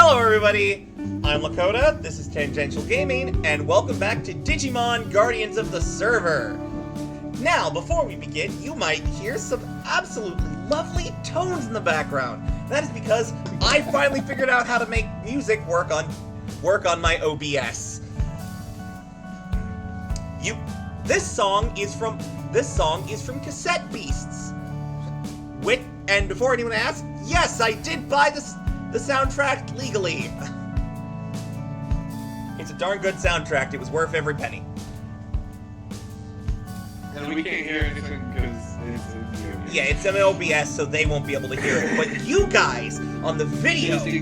Hello everybody, I'm Lakota, this is Tangential Gaming, and welcome back to Digimon Guardians of the Server. Now, before we begin, you might hear some absolutely lovely tones in the background. That is because I finally figured out how to make music work on my OBS. This song is from Cassette Beasts. And before anyone asks, yes, I did buy the soundtrack legally. It's a darn good soundtrack. It was worth every penny. And we can't hear anything because it's in Yeah, it's an OBS, so they won't be able to hear it. But you guys on the video, you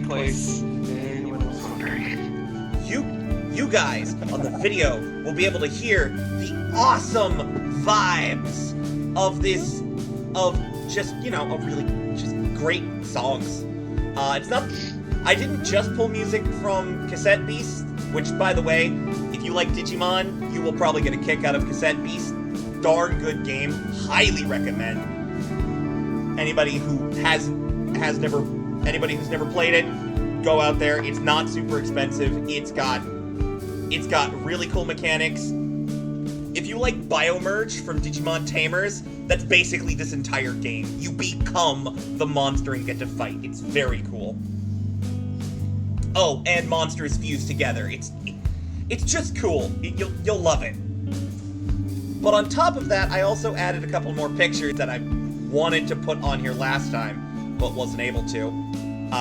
guys on the video will be able to hear the awesome vibes of just great songs. I didn't just pull music from Cassette Beast, which, by the way, if you like Digimon, you will probably get a kick out of Cassette Beast. Darn good game, highly recommend. Anybody who's never played it, go out there. It's not super expensive. It's got really cool mechanics. If you like Biomerge from Digimon Tamers, that's basically this entire game. You become the monster and get to fight. It's very cool. Oh, and monsters fuse together. It's just cool. You'll love it. But on top of that, I also added a couple more pictures that I wanted to put on here last time, but wasn't able to.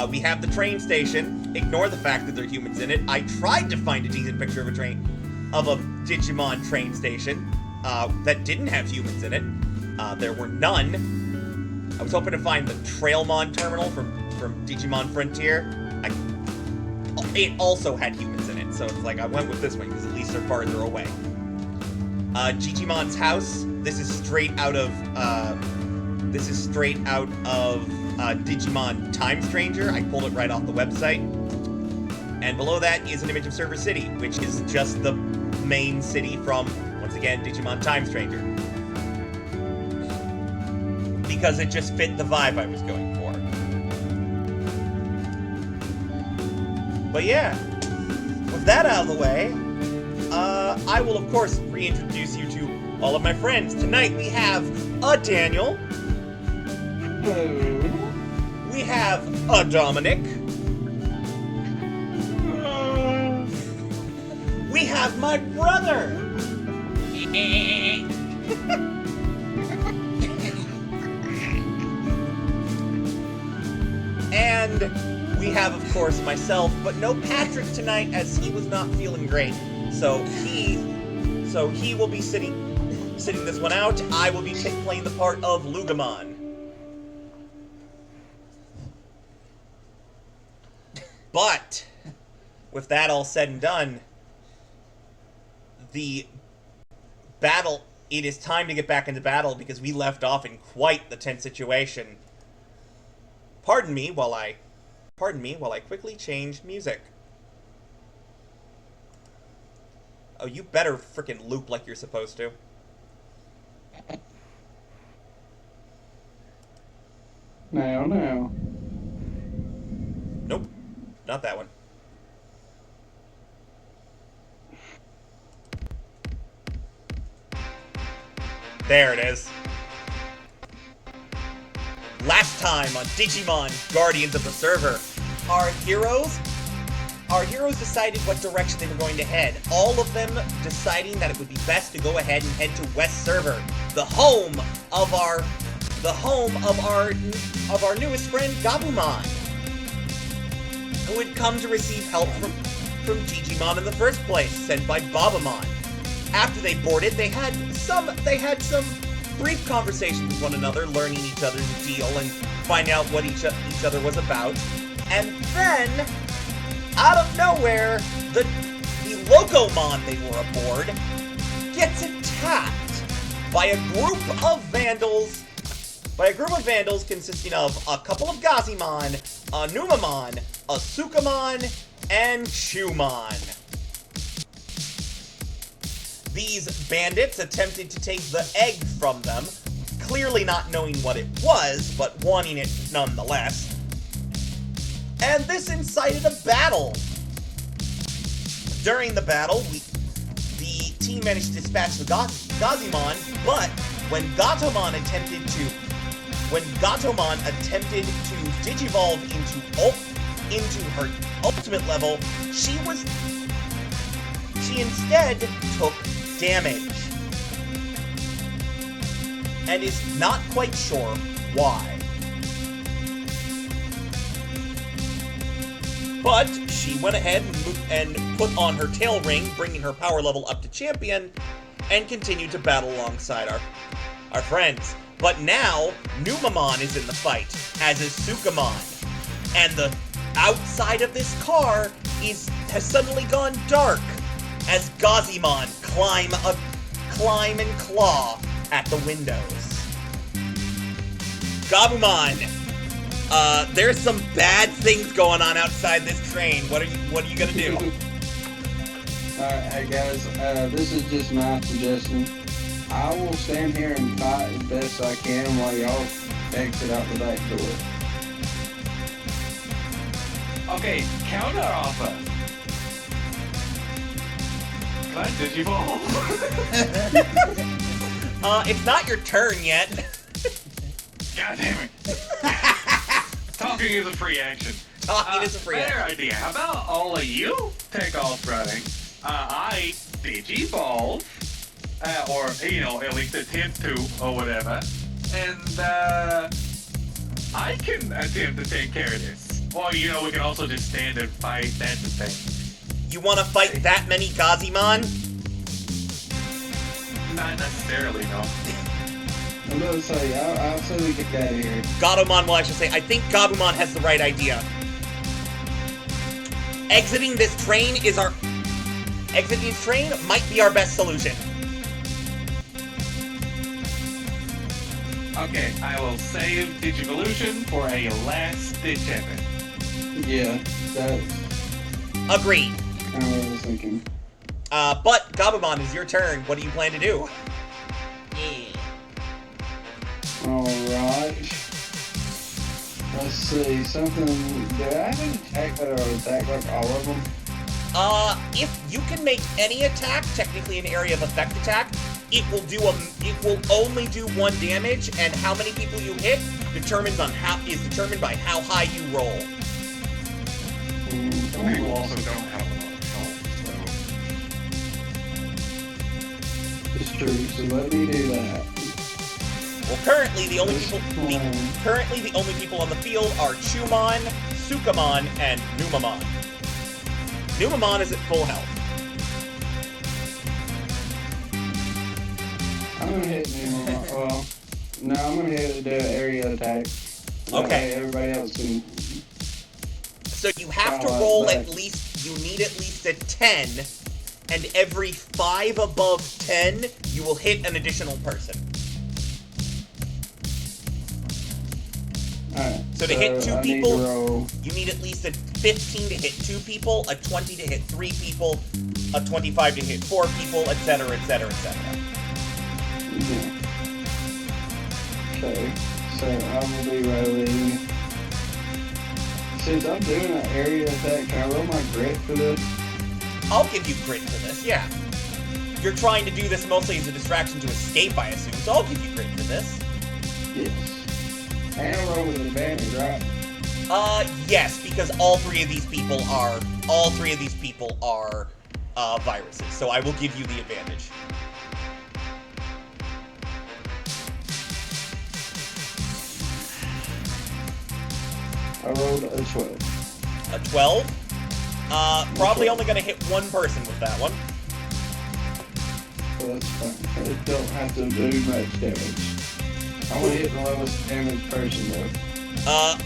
We have the train station. Ignore the fact that there are humans in it. I tried to find a decent picture of a Digimon train station that didn't have humans in it. There were none. I was hoping to find the Trailmon terminal from Digimon Frontier. It also had humans in it, so it's like I went with this one because at least they're farther away. Digimon's house. This is straight out of Digimon Time Stranger. I pulled it right off the website. And below that is an image of Server City, which is just the main city from, once again, Digimon Time Stranger. Because it just fit the vibe I was going for. But yeah, with that out of the way, I will of course reintroduce you to all of my friends. Tonight we have a Daniel. Hello. We have a Dominic. We have my brother. And we have, of course, myself, but no Patrick tonight as he was not feeling great. So he will be sitting this one out. I will be playing the part of Locomon. But with that all said and done, the battle, it is time to get back into battle because we left off in quite the tense situation. Pardon me while I quickly change music. Oh, you better frickin' loop like you're supposed to. Now. Nope. Not that one. There it is. Last time on Digimon Guardians of the Server, our heroes decided what direction they were going to head. All of them deciding that it would be best to go ahead and head to West Server, the home of our newest friend Gabumon, who had come to receive help from Digimon in the first place, sent by Babamon. After they boarded, they had some brief conversations with one another, learning each other's deal and finding out what each other was about. And then, out of nowhere, the Locomon they were aboard gets attacked by a group of vandals. By a group of vandals consisting of a couple of Gazimon, a Numamon, a Sukamon, and Chumon. These bandits attempted to take the egg from them, clearly not knowing what it was, but wanting it nonetheless. And this incited a battle. During the battle, the team managed to dispatch the Gazimon, but when Gatomon attempted to digivolve into her ultimate level, she instead took damage. And is not quite sure why. But she went ahead and put on her tail ring, bringing her power level up to champion, and continued to battle alongside our friends. But now, Numamon is in the fight, as is Sukamon. And the outside of this car has suddenly gone dark, as Gazimon climb and claw at the windows. Gabumon, there's some bad things going on outside this train. What are you gonna do? Alright, hey guys, this is just my suggestion. I will stand here and fight as best I can while y'all exit out the back door. Okay, counter offer. Can I Digivolve? It's not your turn yet. God damn it. Talking is a free action. Talking is a free better action. idea. How about all of you take off running? I Digivolve, or at least attempt to, or whatever, and I can attempt to take care of this. Or we can also just stand and fight. That's the thing. You want to fight that many Gazimon? Not necessarily, no. I'm gonna say, I'll say we get out of here. Gatomon will actually say, I think Gabumon has the right idea. Exiting this train might be our best solution. Okay, I will save Digivolution for a last-ditch effort. Yeah, that's Agreed. kind of what I was thinking. But Gabumon, it's your turn. What do you plan to do? Alright. Let's see, something. Do I have an attack that will attack like all of them? If you can make any attack, technically an area of effect attack, it will only do 1 damage, and how many people you hit is determined by how high you roll. Some people also don't have a lot of health, It's true, so let me do that. Well, currently the only people on the field are Chumon, Sukamon, and Numamon. Numamon is at full health. I'm gonna hit Nemo. Well, no, I'm gonna hit the area attack. Okay. Everybody else can. So you have to roll you need at least a 10, and every 5 above 10, you will hit an additional person. Alright. So to hit 2 people, roll. you need at least a 15 to hit 2 people, a 20 to hit 3 people, a 25 to hit 4 people, etc., etc., etc. Yeah. Okay, so I will be rolling. Since I'm doing an area attack, can I roll my grit for this? I'll give you grit for this, yeah. You're trying to do this mostly as a distraction to escape, I assume, so I'll give you grit for this. Yes. And I roll with advantage, right? Yes, because all three of these people are viruses, so I will give you the advantage. I rolled a 12. A 12? Probably only gonna hit 1 person with that one. So that's fine. It don't have to do much damage. I want to hit the lowest damage person though.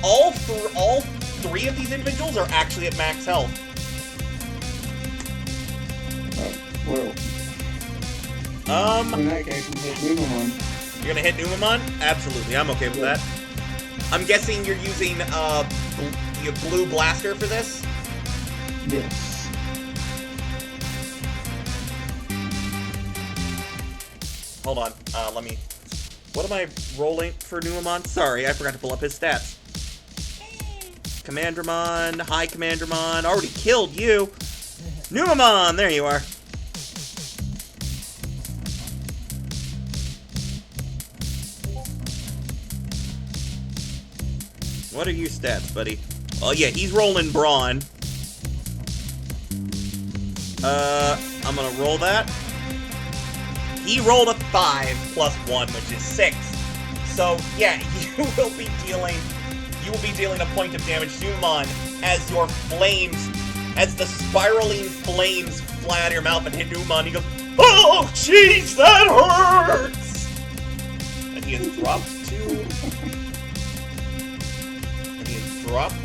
All 3 of these individuals are actually at max health. Well. In that case, I'm hitting Numamon. You're gonna hit Numamon? Absolutely, I'm okay with that. I'm guessing you're using your blue blaster for this? Yes. Hold on, let me... What am I rolling for Numamon? Sorry, I forgot to pull up his stats. Commandramon. Hi, Commandramon. Already killed you. Numamon, there you are. What are your stats, buddy? Oh yeah, he's rolling brawn. I'm gonna roll that. He rolled a 5 plus 1, which is 6. So yeah, you will be dealing a point of damage to Numamon as your flames, as the spiraling flames fly out of your mouth and hit Numamon. He goes, "Oh, jeez, that hurts!" And he has dropped to. And he has dropped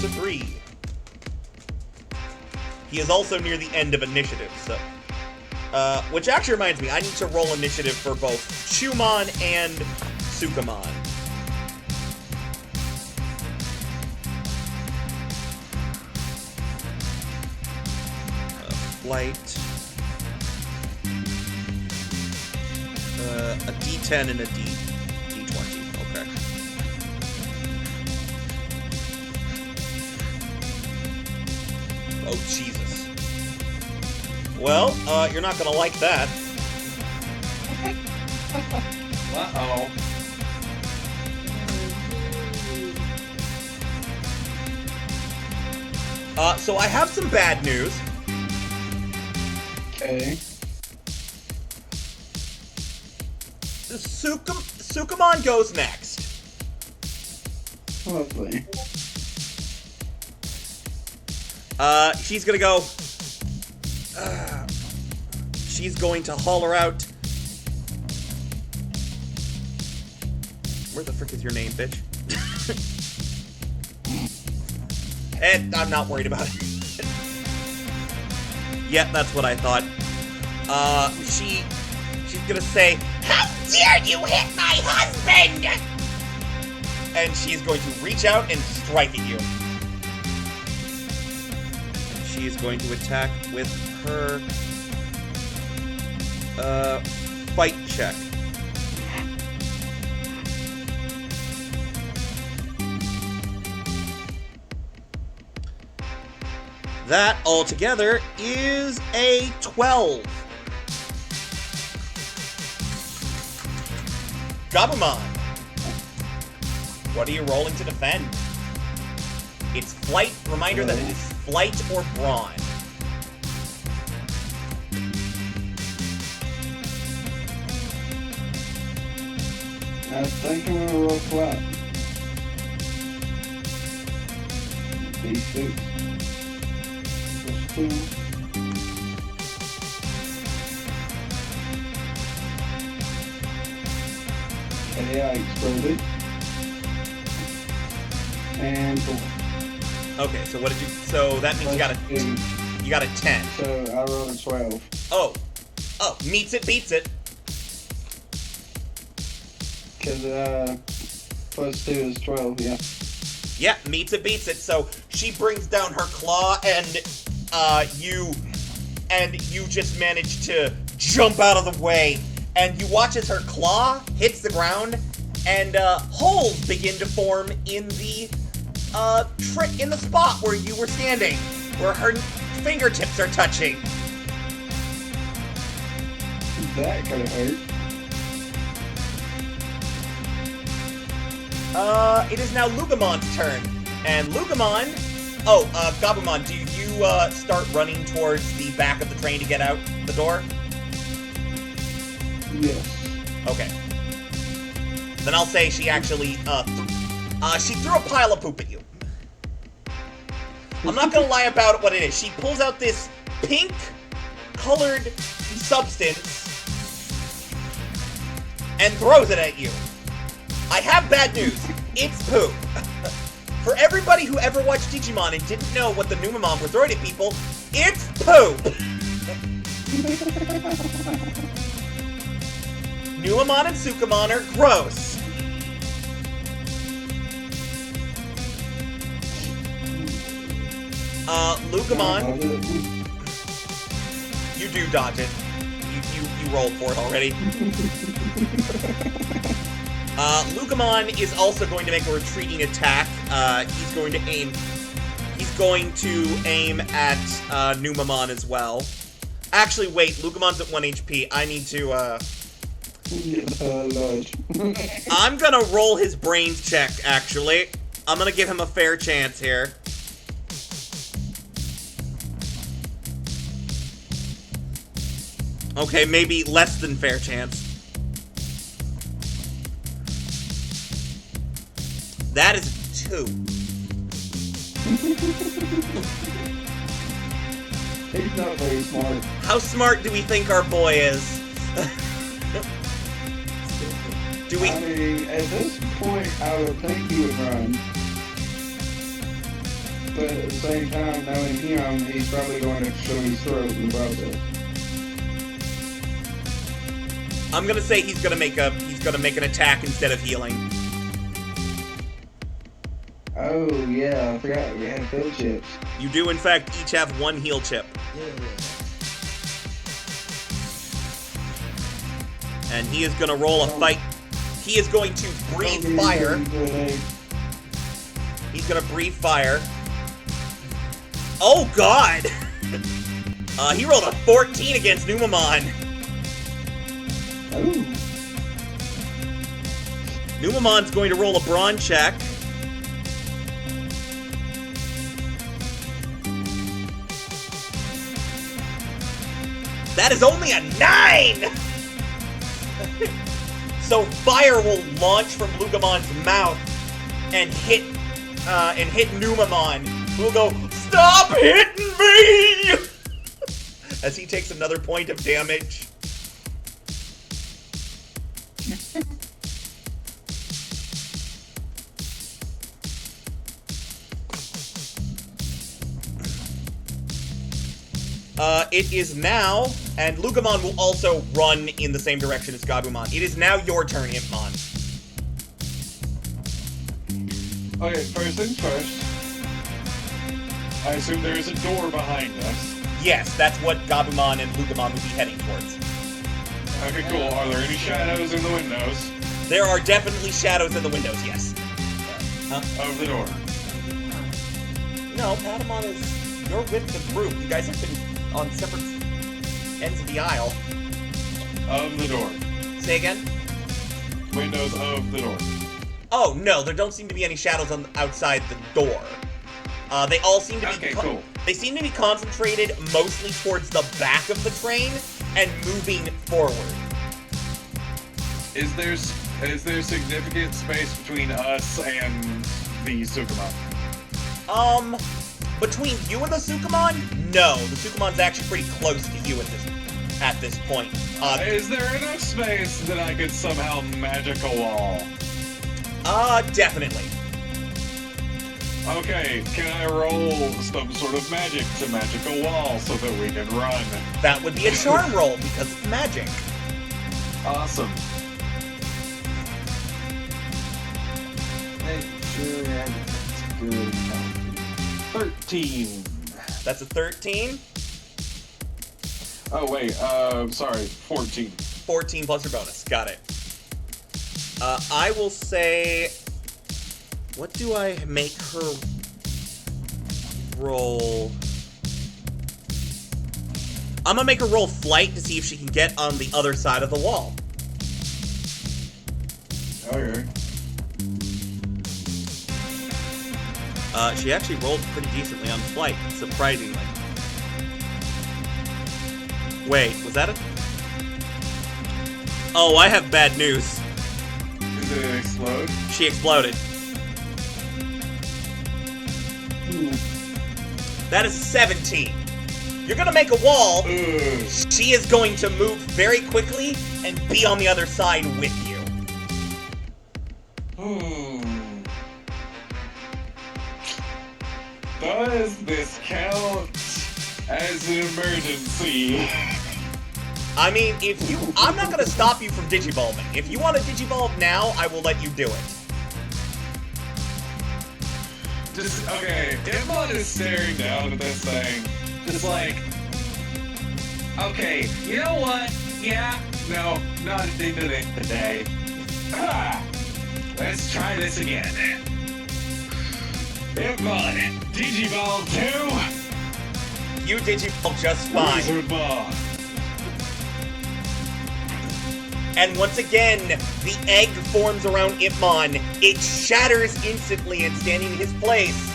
to 3. He is also near the end of initiative, so. Which actually reminds me, I need to roll initiative for both Chumon and Sukamon. Flight. A D10 and a D20. Okay. Oh, Jesus. Well, you're not gonna like that. Uh-oh. So I have some bad news. Okay. Sukamon goes next. Lovely. She's gonna go... she's going to holler out... Where the frick is your name, bitch? And I'm not worried about it. Yeah, that's what I thought. She's gonna say, "How dare you hit my husband!" And she's going to reach out and strike at you. And she is going to attack with her, fight check. That altogether is a 12. Gabumon, what are you rolling to defend? It's flight. Reminder that it is flight or brawn. I think I'm gonna roll flat. D6. +2. Okay, I exploded. And 4. Okay, so what did you? So that means you got a 10. So I rolled a 12. Oh, meets it, beats it. Cause +2 is 12, yeah. Yeah, meets it, beats it. So she brings down her claw, and you just manage to jump out of the way, and you watch as her claw hits the ground, and holes begin to form in the in the spot where you were standing, where her fingertips are touching. That could have hurt. It is now Lucamon's turn. And Lucamon... Gabumon, do you, start running towards the back of the train to get out the door? Yes. Okay. Then I'll say she actually, she threw a pile of poop at you. I'm not gonna lie about what it is. She pulls out this pink-colored substance and throws it at you. I have bad news. It's poop. For everybody who ever watched Digimon and didn't know what the Numamon were throwing at people, it's poop. Numamon and Sukamon are gross. Lucamon, you do dodge it. You rolled for it already. Locomon is also going to make a retreating attack. He's going to aim at Numamon as well. Actually, wait, Lucamon's at 1 HP. I need to, I'm gonna roll his brains check, actually. I'm gonna give him a fair chance here. Okay, maybe less than fair chance. That is 2. He's not very smart. How smart do we think our boy is? Do we? I mean, at this point, I would think he would run. But at the same time, knowing him, he's probably going to show his throat in the process. I'm gonna say he's gonna make an attack instead of healing. Oh, yeah, I forgot we had field chips. You do, in fact, each have 1 heal chip. And he is gonna roll a fight. He is going to breathe fire. He's gonna breathe fire. Oh, God! He rolled a 14 against Numamon. Oh. Numamon's going to roll a brawn check. That is only a 9! So fire will launch from Lucamon's mouth and hit Numamon, who will go, "Stop hitting me!" as he takes another point of damage. It is now, and Locomon will also run in the same direction as Gabumon. It is now your turn, Impmon. Okay, first things first. I assume there is a door behind us. Yes, that's what Gabumon and Locomon will be heading towards. Okay, cool. Are there any shadows in the windows? There are definitely shadows in the windows, yes. Of the door. No, Patamon is... You're with the group. You guys have been on separate ends of the aisle. Of the door. Say again? Windows of the door. Oh, no, there don't seem to be any shadows on outside the door. They all seem to be... Okay, cool. They seem to be concentrated mostly towards the back of the train and moving forward. Is there significant space between us and the Sukamon? Between you and the Sukamon? No, the Sukamon's actually pretty close to you at this point. Is there enough space that I could somehow magic a wall? Definitely. Okay, can I roll some sort of magic to magic a wall so that we can run? That would be a charm roll because it's magic. Awesome. Make sure that's good. 13. That's a 13. Oh, wait, sorry, 14. 14 plus your bonus. Got it. I will say... What do I make her roll? I'm gonna make her roll flight to see if she can get on the other side of the wall. Okay. She actually rolled pretty decently on flight, surprisingly. Wait, was that it? Oh, I have bad news. Did it explode? She exploded. That is 17. You're gonna make a wall. Ugh. She is going to move very quickly and be on the other side with you. Does this count as an emergency? I mean, I'm not gonna stop you from digivolving. If you want to digivolve now, I will let you do it. Just, okay, Digimon is staring down at this thing. Just like, okay, you know what? Yeah, no, not into it today. Ah, Let's try this again. Hitmon, Digiball 2. You Digiball just fine. Wizard Ball. And once again, the egg forms around Ipmon. It shatters instantly, and standing in his place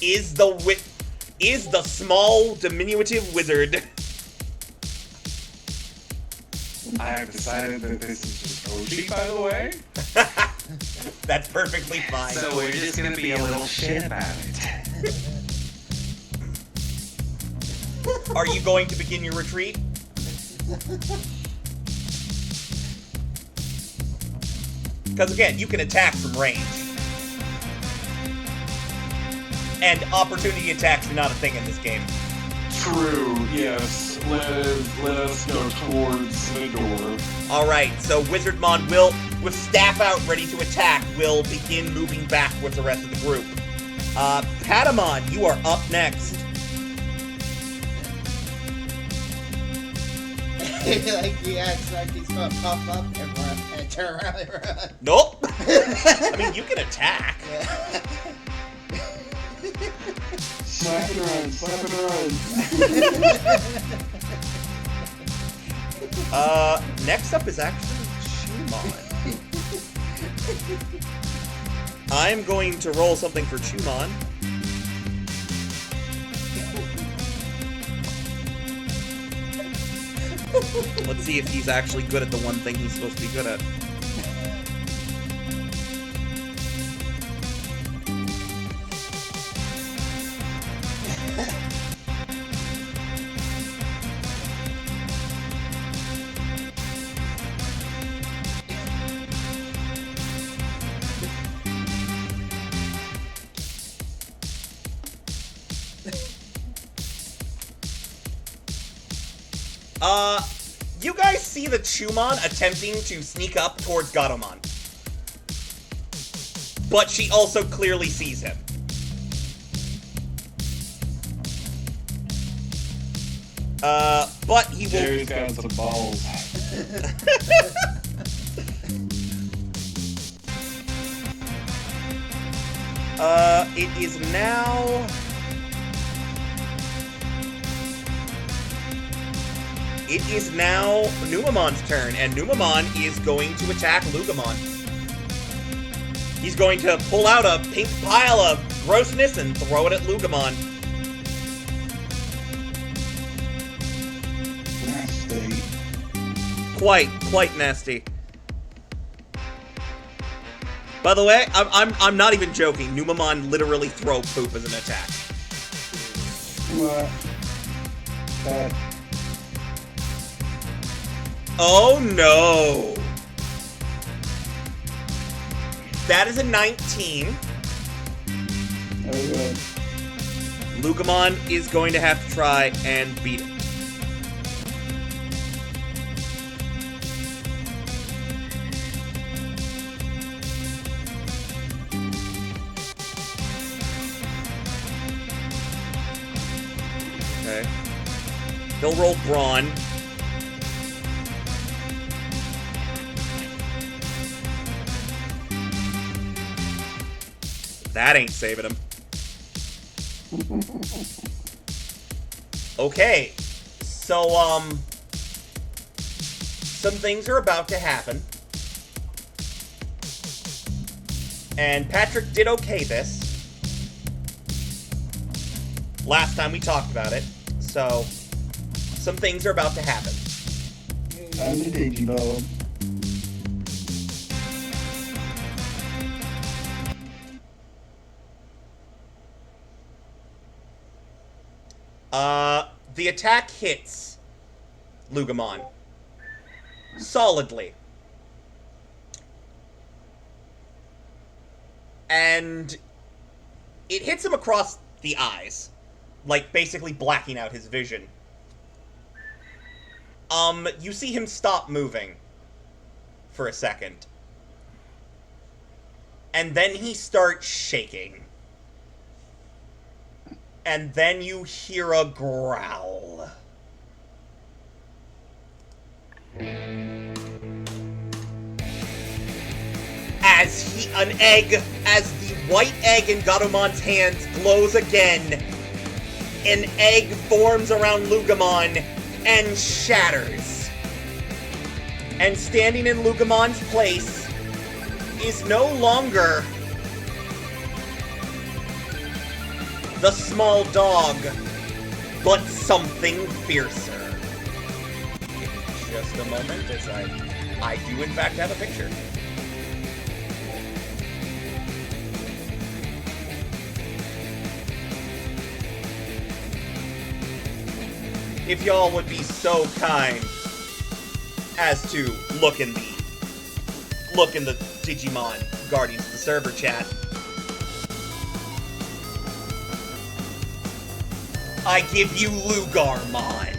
is the small, diminutive wizard. I have decided that this is just OG, by the way. That's perfectly fine. So we're just gonna be a little shit about it. Are you going to begin your retreat? Because again, you can attack from range. And opportunity attacks are not a thing in this game. True, yes. Let us go towards the door. Alright, so Wizardmon will, with staff out ready to attack, will begin moving back with the rest of the group. Patamon, you are up next. Like he acts like he's gonna pop up and run and turn around and run. Nope. I mean, you can attack. Slap and run, slap and run. Next up is actually Chumon. I'm going to roll something for Chumon. Let's see if he's actually good at the one thing he's supposed to be good at. You guys see the Chumon attempting to sneak up towards Gatomon. But she also clearly sees him. But he will... Jerry's got some balls. It is now... It is now Numamon's turn, and Numamon is going to attack Lugomon. He's going to pull out a pink pile of grossness and throw it at Lugomon. Nasty. Quite nasty. By the way, I'm not even joking. Numamon literally throw poop as an attack. What? That. Oh no! That is a 19. Oh, good. Lugomon is going to have to try and beat it. Okay. He'll roll Brawn. That ain't saving him. Okay. So, some things are about to happen. And Patrick did okay this. Last time we talked about it. So, some things are about to happen. I'm the Digimon. The attack hits Lugomon solidly. And it hits him across the eyes, like basically blacking out his vision. You see him stop moving for a second. And then he starts shaking. And then you hear a growl. as the white egg in Garumon's hands glows again, an egg forms around Locomon and shatters. And standing in Locomon's place is no longer the small dog, but something fiercer. Give me just a moment as I do in fact have a picture. If y'all would be so kind as to look in the Digimon Guardians of the Server chat. I give you Lugarmon.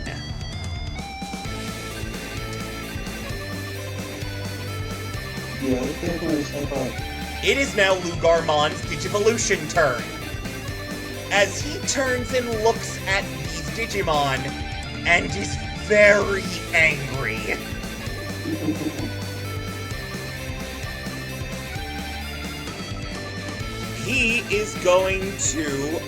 Yeah, it's definitely a step up. It is now Lugarmon's Digivolution turn. As he turns and looks at these Digimon and is very angry. He is going to,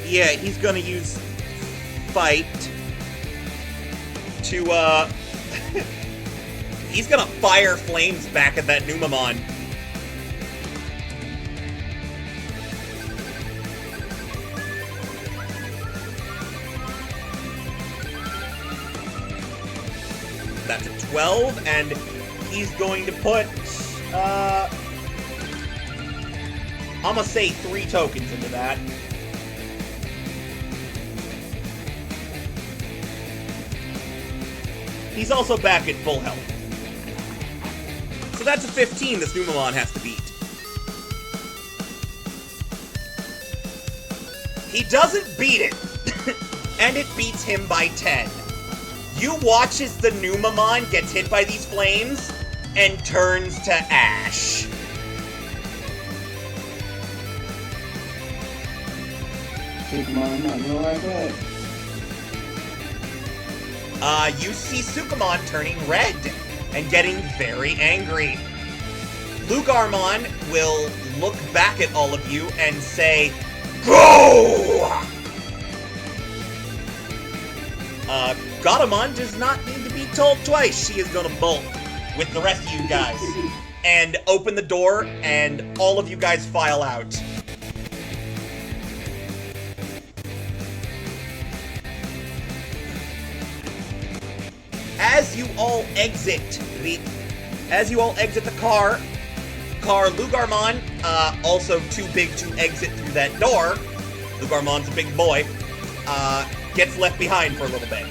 yeah, he's gonna use Fight to, he's gonna fire flames back at that Numamon. That's a 12, and he's going to put, I'm gonna say 3 tokens into that. He's also back at full health. So that's a 15 this Numamon has to beat. He doesn't beat it, and it beats him by 10. You watch as the Numamon gets hit by these flames and turns to ash. Digimon not gonna like that. You see Sukamon turning red and getting very angry. Lugarmon will look back at all of you and say, "Go!" Garamon does not need to be told twice. She is gonna bolt with the rest of you guys and open the door, and all of you guys file out. As you all exit the car, Lugarmon, also too big to exit through that door, Lugarmon's a big boy, gets left behind for a little bit.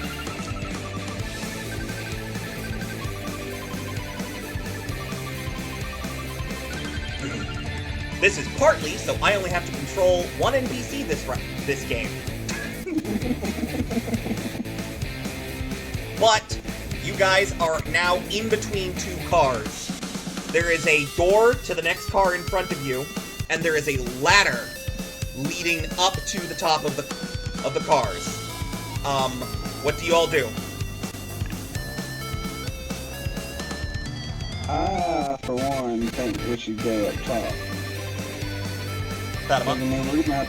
This is partly so I only have to control one NPC this game. But you guys are now in between 2 cars. There is a door to the next car in front of you, and there is a ladder leading up to the top of the cars. What do you all do? I, for one, think we should go up top. Fatima? I mean, we're gonna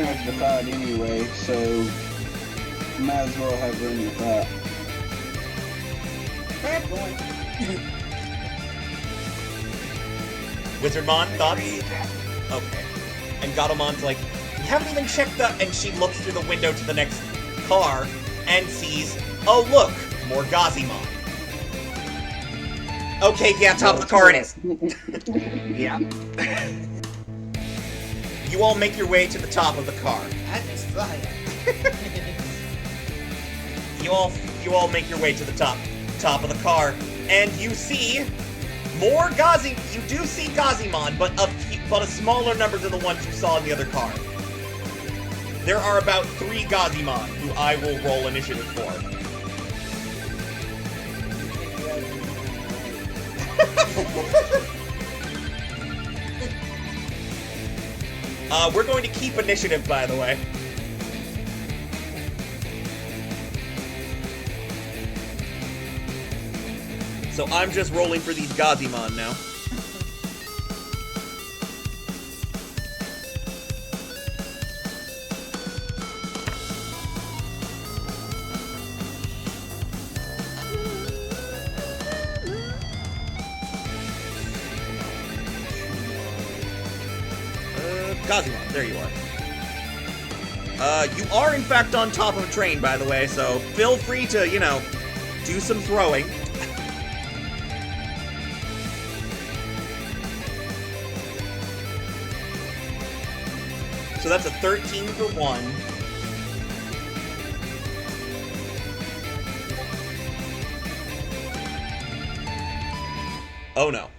have to fight anyway, so might as well have room to fight. Fair point. Wizardmon, thoughts? Okay. And Garumon's like, "You haven't even checked the..." And she looks through the window to the next car and sees, "Oh look, more Gazimon." Okay, yeah, top of the car it is. Yeah. You all make your way to the top of the car. I just fly You all make your way to the top of the car, and you see more You do see Gazimon, but a smaller number than the ones you saw in the other car. There are about 3 Gazimon who I will roll initiative for. We're going to keep initiative, by the way. So I'm just rolling for these Gazimon now. Gazimon, there you are. You are in fact on top of a train, by the way, so feel free to, you know, do some throwing. So that's a 13 for 1. Oh no.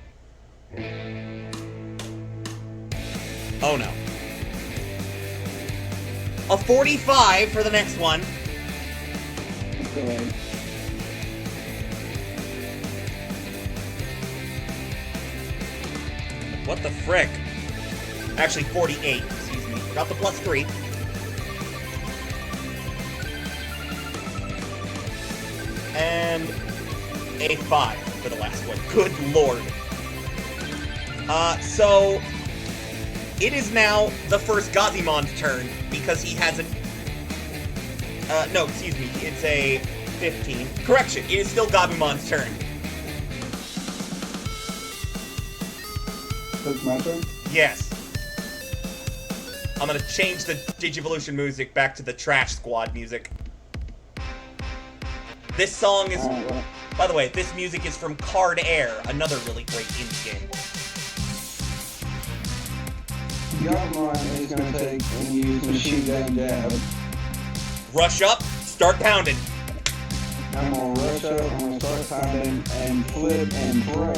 Oh no. A 45 for the next one. Okay. What the frick? Actually, 48. Excuse me. Got the +3. And a 5 for the last one. Good lord. So it is now the first Gazimon's turn because he hasn't. No, excuse me. It's a 15. Correction. It is still Gabimon's turn. That's my turn? Yes. I'm gonna change the Digivolution music back to the Trash Squad music. This song is... Alright, well. By the way, this music is from Card Air, another really great indie game. Gabumon is going to take and use Machine Gun Jab. Rush up, start pounding. I'm going to rush up, I'm going to start pounding, and flip and throw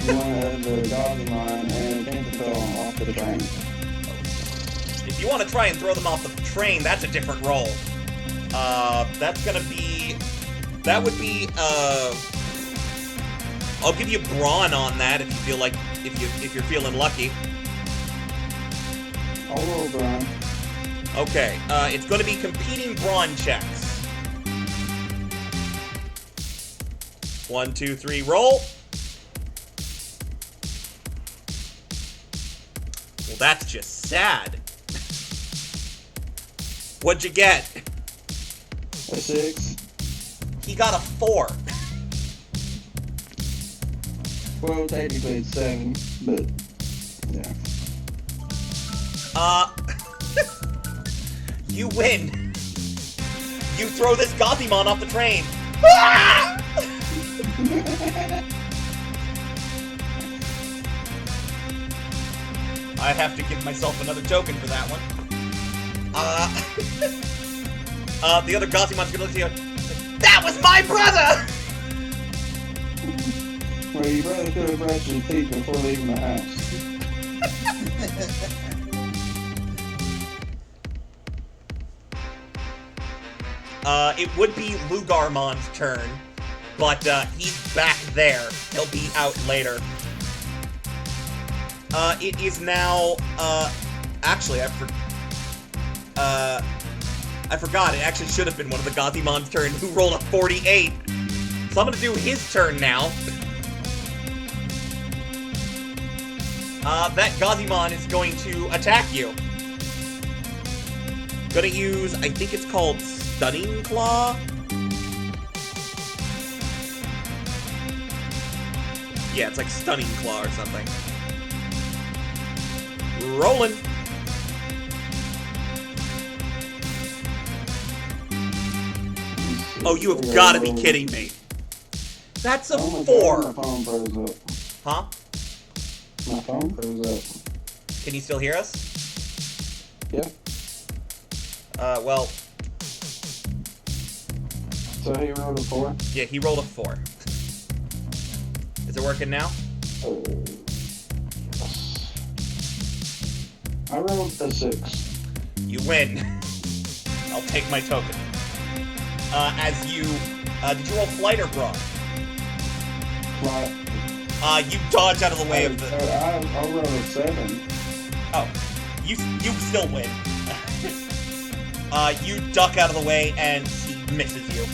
one of the Gabumon and attempt to throw him off the train. If you want to try and throw them off the train, that's a different roll. That's gonna be... That would be, I'll give you brawn on that if you feel like... If you're feeling lucky. I'll roll brawn. Okay, it's gonna be competing brawn checks. 1, 2, 3, roll! Well, that's just sad. What'd you get? A 6. He got a 4. Well, technically it's 7, but yeah. You win. You throw this Gothimon off the train. Ah! I have to give myself another token for that one. The other Gothimon's gonna look at you. That was my brother! Well, you brother could have brushed his teeth before leaving the house. It would be Lugarmon's turn, but he's back there. He'll be out later. It is now, actually, I forgot. It actually should have been one of the Gothimon's turn who rolled a 48. So I'm gonna do his turn now. That Gazimon is going to attack you. Gonna use, I think it's called Stunning Claw? Yeah, it's like Stunning Claw or something. Rolling. Oh, you have got to be kidding me. That's a 4. My phone froze up. Huh? My phone froze up. Can you still hear us? Yeah. Well, So he rolled a 4? yeah, he rolled a 4. Is it working now? I rolled a 6. You win. I'll take my token. As you, did you roll flight or brawn? Flight. You dodge out of the way of the... I rolled a 7. Oh, you still win. You duck out of the way, and he misses you.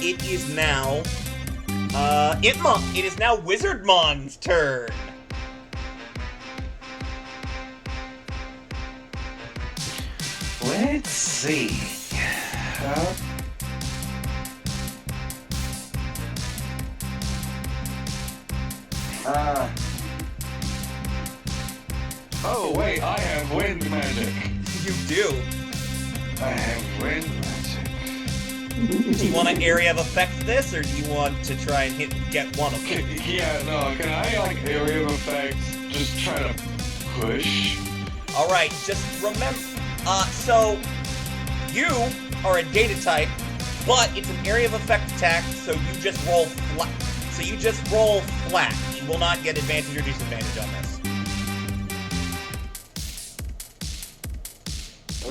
It is now, it is now Wizardmon's turn. Let's see. Oh wait, I have wind magic. You do. I have wind magic. Do you want to area of effect this, or do you want to try and get one of them? Yeah, no, can I, like, area of effect, just try to push? Alright, just remember, so, you are a data type, but it's an area of effect attack, so you just roll flat. So you just roll flat. You will not get advantage or disadvantage on this.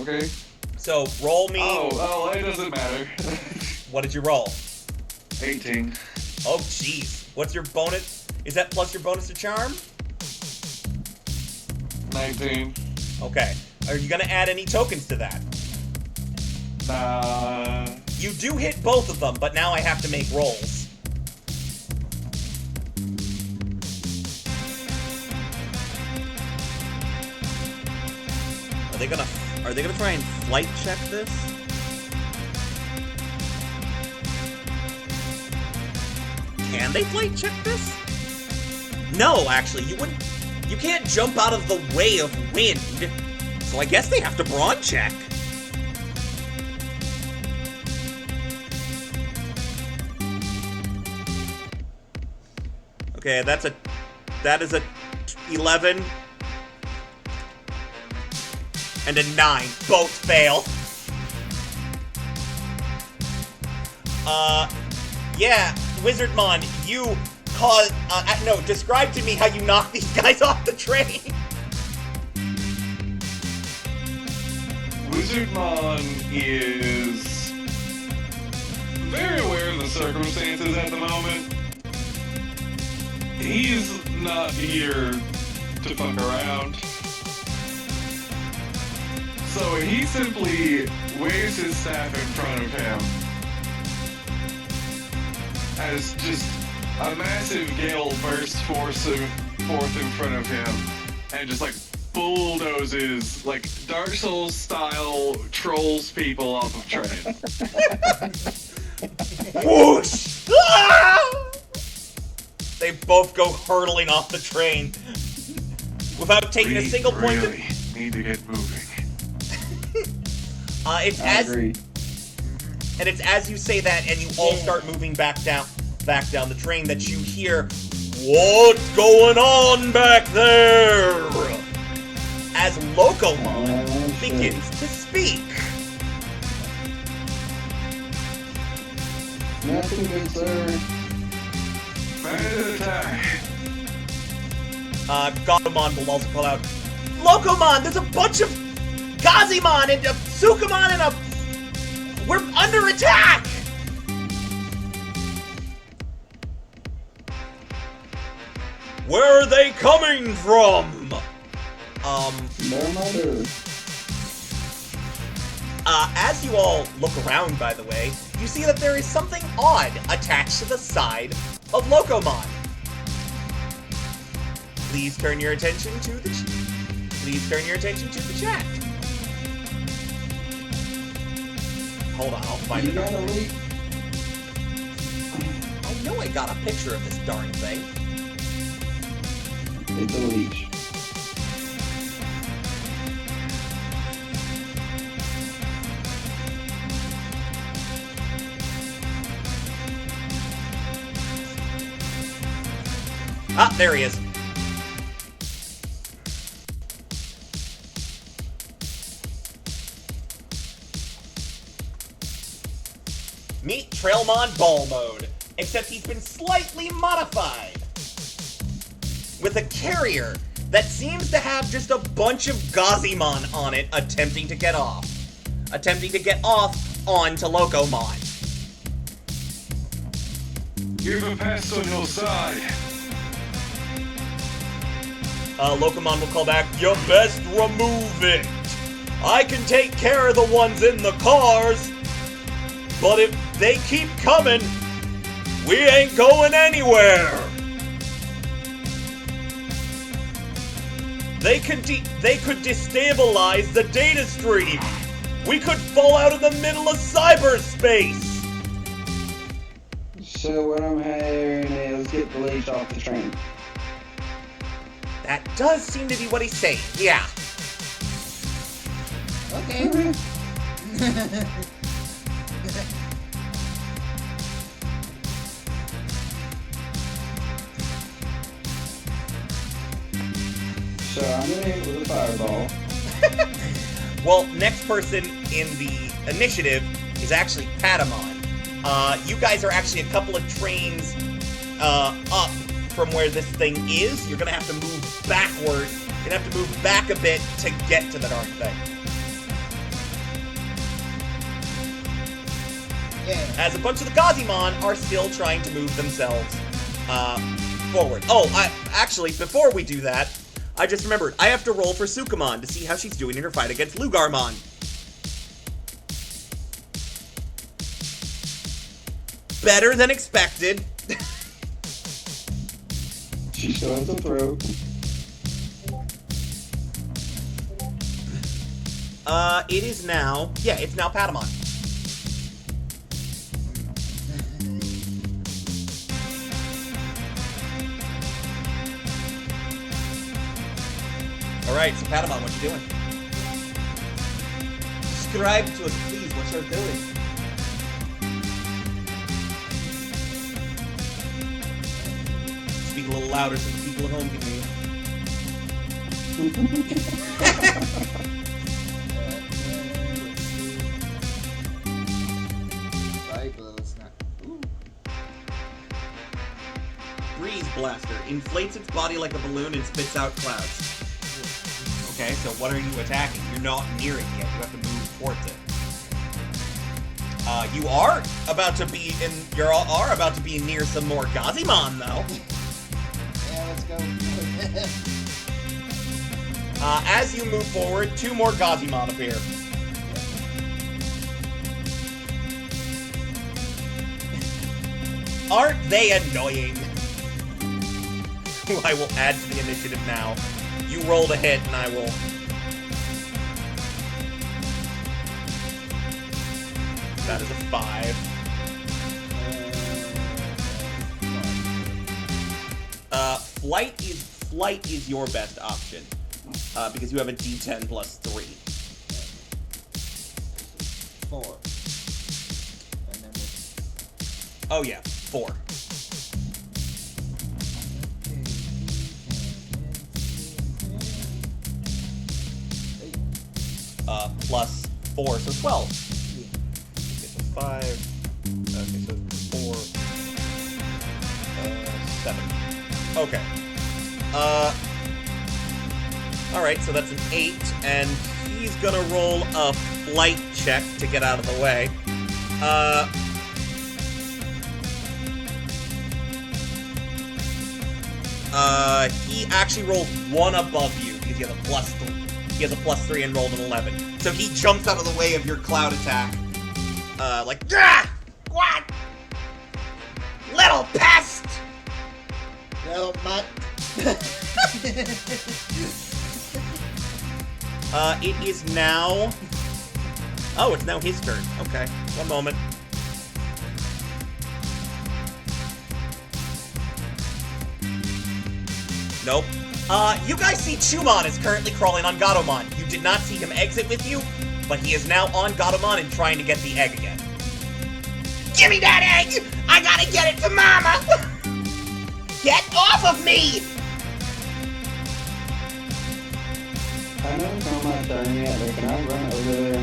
Okay. So, roll me... Oh, it doesn't matter. What did you roll? 18. Oh, jeez. What's your bonus? Is that plus your bonus to charm? 19. Okay. Are you gonna add any tokens to that? You do hit both of them, but now I have to make rolls. Are they gonna try and flight check this? Can they flight check this? No, actually, you can't jump out of the way of wind. So I guess they have to brawn check. Okay, that is a 11 and a 9. Both fail. Yeah, Wizardmon, you cause, no, describe to me how you knock these guys off the train. Wizardmon is very aware of the circumstances at the moment. He's not here to fuck around. So he simply waves his staff in front of him as just a massive gale bursts forth in front of him and just like bulldozes, like Dark Souls style, trolls people off of trains. Whoosh! Ah! They both go hurtling off the train without taking a single point of... really need to get moving. It's as you say that, and you all start moving back down the train, that you hear, "What's going on back there?" as Locomon begins to speak. Nothing good, sir. Bad attack. Gabumon will also call out, "Locomon, there's a bunch of Gazimon and a Sukamon and we're under attack!" Where are they coming from? Their mother. As you all look around, by the way, you see that there is something odd attached to the side of Locomon. Please turn your attention to the chat. Hold on, I'll find You it. got a leak? I know I got a picture of this darn thing. It's a leech. Ah, there he is. Meet Trailmon Ball Mode, except he's been slightly modified. With a carrier that seems to have just a bunch of Gazimon on it attempting to get off. Attempting to get off onto Locomon. You've a pest on your side. Locomon will call back, you best remove it. I can take care of the ones in the cars, but if they keep coming, we ain't going anywhere. They could destabilize the data stream. We could fall out of the middle of cyberspace. So what I'm hearing is get the leash off the train. That does seem to be what he's saying, yeah. Okay. So I'm gonna hit with a fireball. Well, next person in the initiative is actually Patamon. You guys are actually a couple of trains up from where this thing is. You're gonna have to move backward. You're gonna have to move back a bit to get to the darn thing. Yeah. As a bunch of the Digimon are still trying to move themselves forward. Oh, actually, before we do that, I just remembered, I have to roll for Sukamon to see how she's doing in her fight against Lugarmon. Better than expected. She still has a throat. It is now... Yeah, it's now Patamon. Alright, so Patamon, what you doing? Describe to us, please, what you're doing. Speak a little louder so the people at home can hear you. Breeze Blaster inflates its body like a balloon and spits out clouds. Okay, so what are you attacking? You're not near it yet. You have to move towards it. You are about to be near some more Digimon, though. Yeah, let's go. As you move forward, 2 more Digimon appear. Aren't they annoying? Who I will add to the initiative now. You rolled a hit, and I will... That is a 5. Flight is your best option. Because you have a D10 plus 3. 4. And then Oh yeah, 4. Plus 4, so 12. Okay, so 5. Okay, so 4. 7. Okay. Alright, so that's an 8, and he's gonna roll a flight check to get out of the way. He actually rolled 1 above you, because he has a plus 3. He has a plus 3 and rolled an 11. So he jumps out of the way of your cloud attack. Like, ah! What? Little pest! Little mutt. It is now... Oh, it's now his turn. Okay, one moment. Nope. You guys see Chumon is currently crawling on Gatomon. You did not see him exit with you, but he is now on Gatomon and trying to get the egg again. Give me that egg! I gotta get it to Mama! Get off of me! I know it's not my turn yet, but can I run over there?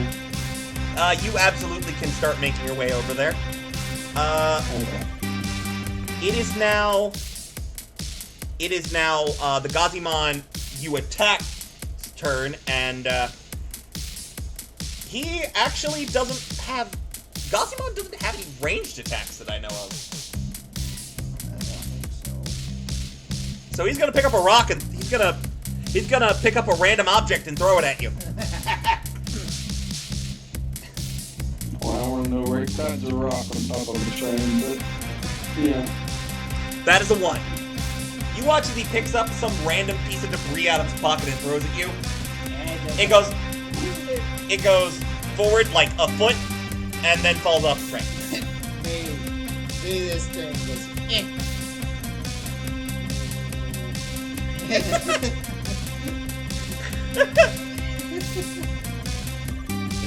You absolutely can start making your way over there. Okay. It is now the Digimon you attack turn, and he actually doesn't have... Digimon doesn't have any ranged attacks that I know of. So he's gonna pick up a rock and he's gonna pick up a random object and throw it at you. Well, I want to know where he cuts a rock on top of the train, but yeah. That is a 1. You watch as he picks up some random piece of debris out of his pocket and throws at you. It goes forward like a foot and then falls off the train. See this thing goes,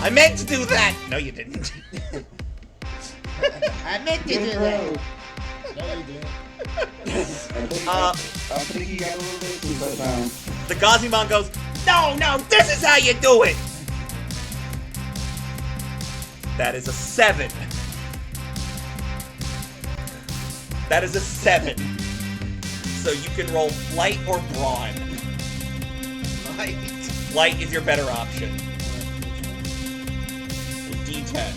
I meant to do that! No, you didn't. I meant to do that. No, you didn't. I think he got a little bit that time. The Gazimon goes, no, this is how you do it! That is a 7. That is a 7. So you can roll Flight or Brawn. Right. Flight is your better option. D10.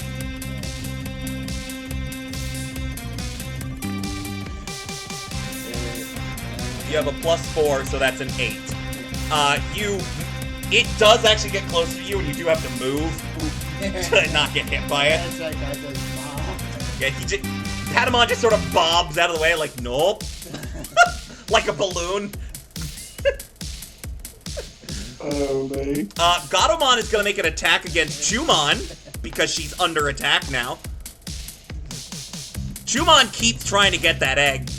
You have a +4, so that's an 8. It does actually get closer to you, and you do have to move to not get hit by it. That's like I just bombed. Yeah, Patamon just sort of bobs out of the way, like, nope. Like a balloon. Oh, man. Gatomon is gonna make an attack against Chumon, because she's under attack now. Chumon keeps trying to get that egg.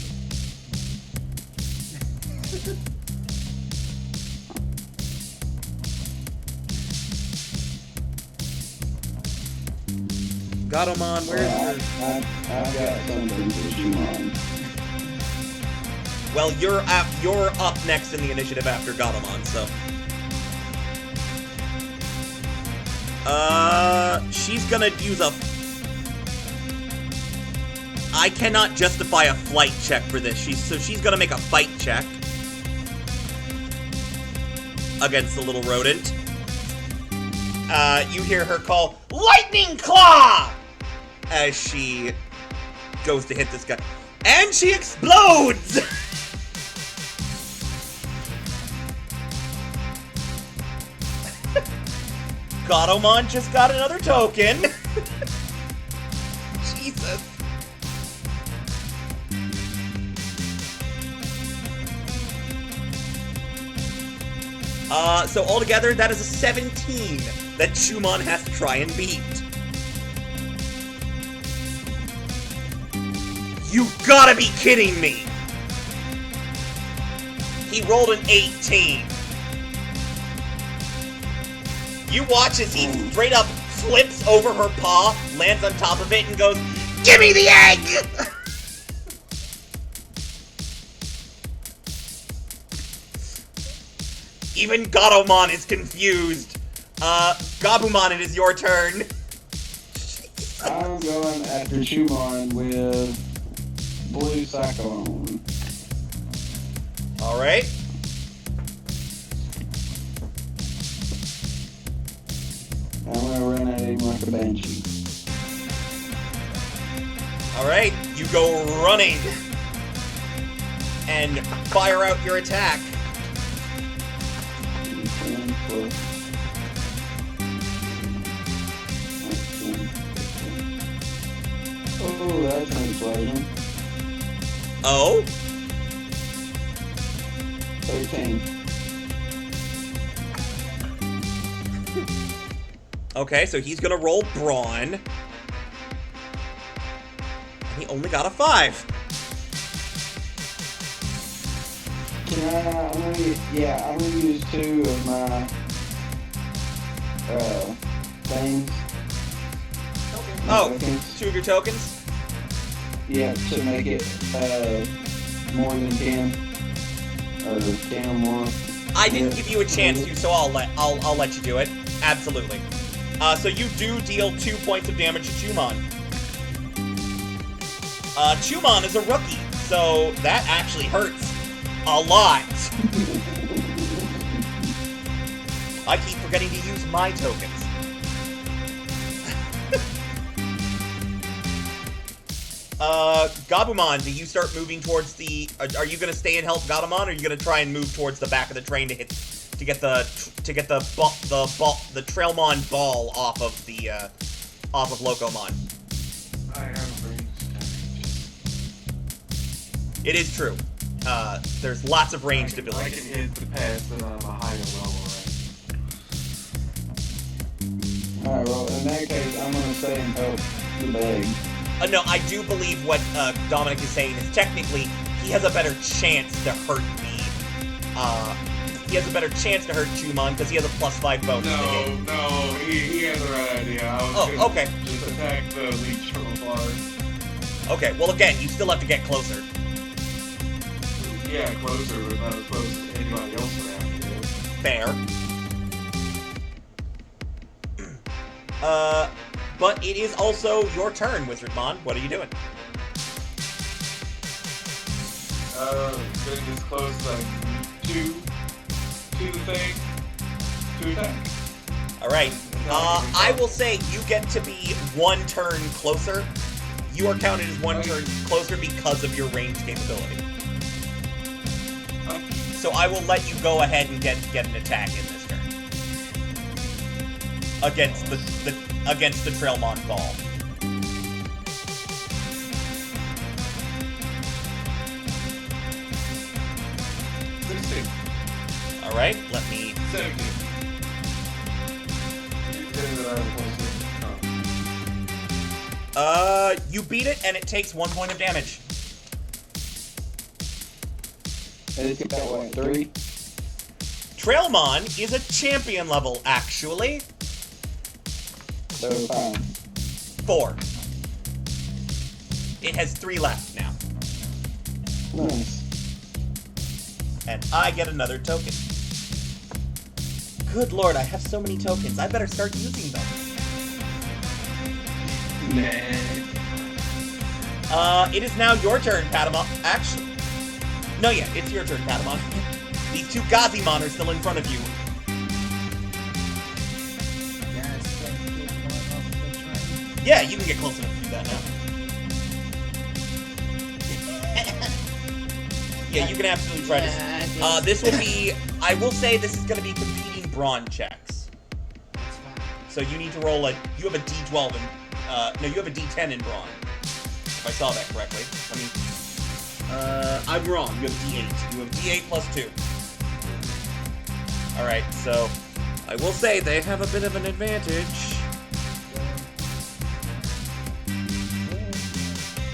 Gatomon, where's your... I've got something for Digimon. Well, you're up next in the initiative after Gatomon, so... she's gonna use a... I cannot justify a flight check for this. So she's gonna make a fight check against the little rodent. You hear her call, Lightning Claw! As she goes to hit this guy. And she explodes! Gatomon just got another token. Jesus. So altogether, that is a 17 that Chumon has to try and beat. You gotta be kidding me! He rolled an 18. You watch as he straight up flips over her paw, lands on top of it, and goes, "Gimme the egg!" Even Gatomon is confused. Gabumon, it is your turn. I'm going after Chumon with Blue Cyclone. Alright. I'm gonna run at him like a banshee. Alright, you go running and fire out your attack. Oh, that's an explosion. Oh? 13. Okay, so he's gonna roll Brawn. And he only got a 5. I'm gonna use 2 of my things. Oh, Tokens. 2 of your tokens? Yeah, to make it more than 10. Or 10 or more. I didn't give you a chance to, so I'll let you do it. Absolutely. So you do deal 2 points of damage to Chumon. Chumon is a rookie, so that actually hurts a lot. I keep forgetting to use my tokens. Gabumon, do you start moving towards the? Are you gonna stay and help Gabumon, or are you gonna try and move towards the back of the train to get the Trailmon ball off of Locomon? I have range. It is true. There's lots of ranged I abilities. can hit the pass and I'm a higher level, right? Alright, well, in that case, I'm gonna stay and help the bag. No, I do believe what Dominic is saying is technically he has a better chance to hurt he has a better chance to hurt Jumon because he has a +5 bonus. to hit. No, he has the right idea. I was Oh, gonna okay. just attack the leech from afar. Okay, well again, you still have to get closer. Yeah, closer, but not as close as anybody else around here. Fair. But it is also your turn, Wizardmon. What are you doing? Getting as close as I can to the thing. To attack. Alright. I will say you get to be 1 turn closer. You are counted as 1 turn closer because of your range capability. So I will let you go ahead and get an attack in this turn. Against the Trailmon ball. Alright, let me... 17. You beat it and it takes 1 point of damage. And it's got what, 3? Trailmon is a champion level, actually. So 5. 4. It has 3 left now. Nice. And I get another token. Good lord, I have so many tokens. I better start using them. It is now your turn, Patamon. Actually... No, yeah, it's your turn, Patamon. These 2 Gazimon are still in front of you. Yeah, you can get close enough to do that now. Yeah, you can absolutely try this. This will be... I will say this is going to be competing brawn checks. So you need to roll a... You have a D12 and... no, you have a D10 in brawn. If I saw that correctly. Let me... I'm wrong. You have D8. You have D8 plus 2. Alright, so... I will say they have a bit of an advantage.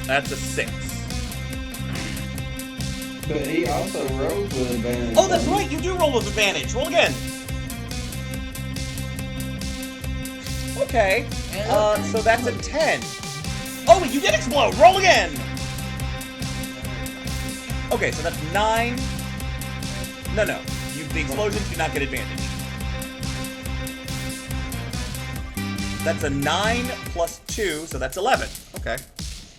That's a 6. But he also rolls with advantage. Oh, that's right! You do roll with advantage! Roll again! Okay. So that's a 10. Oh, you did explode! Roll again! Okay, so that's 9. No. The explosions do not get advantage. That's a 9 plus 2, so that's 11. Okay.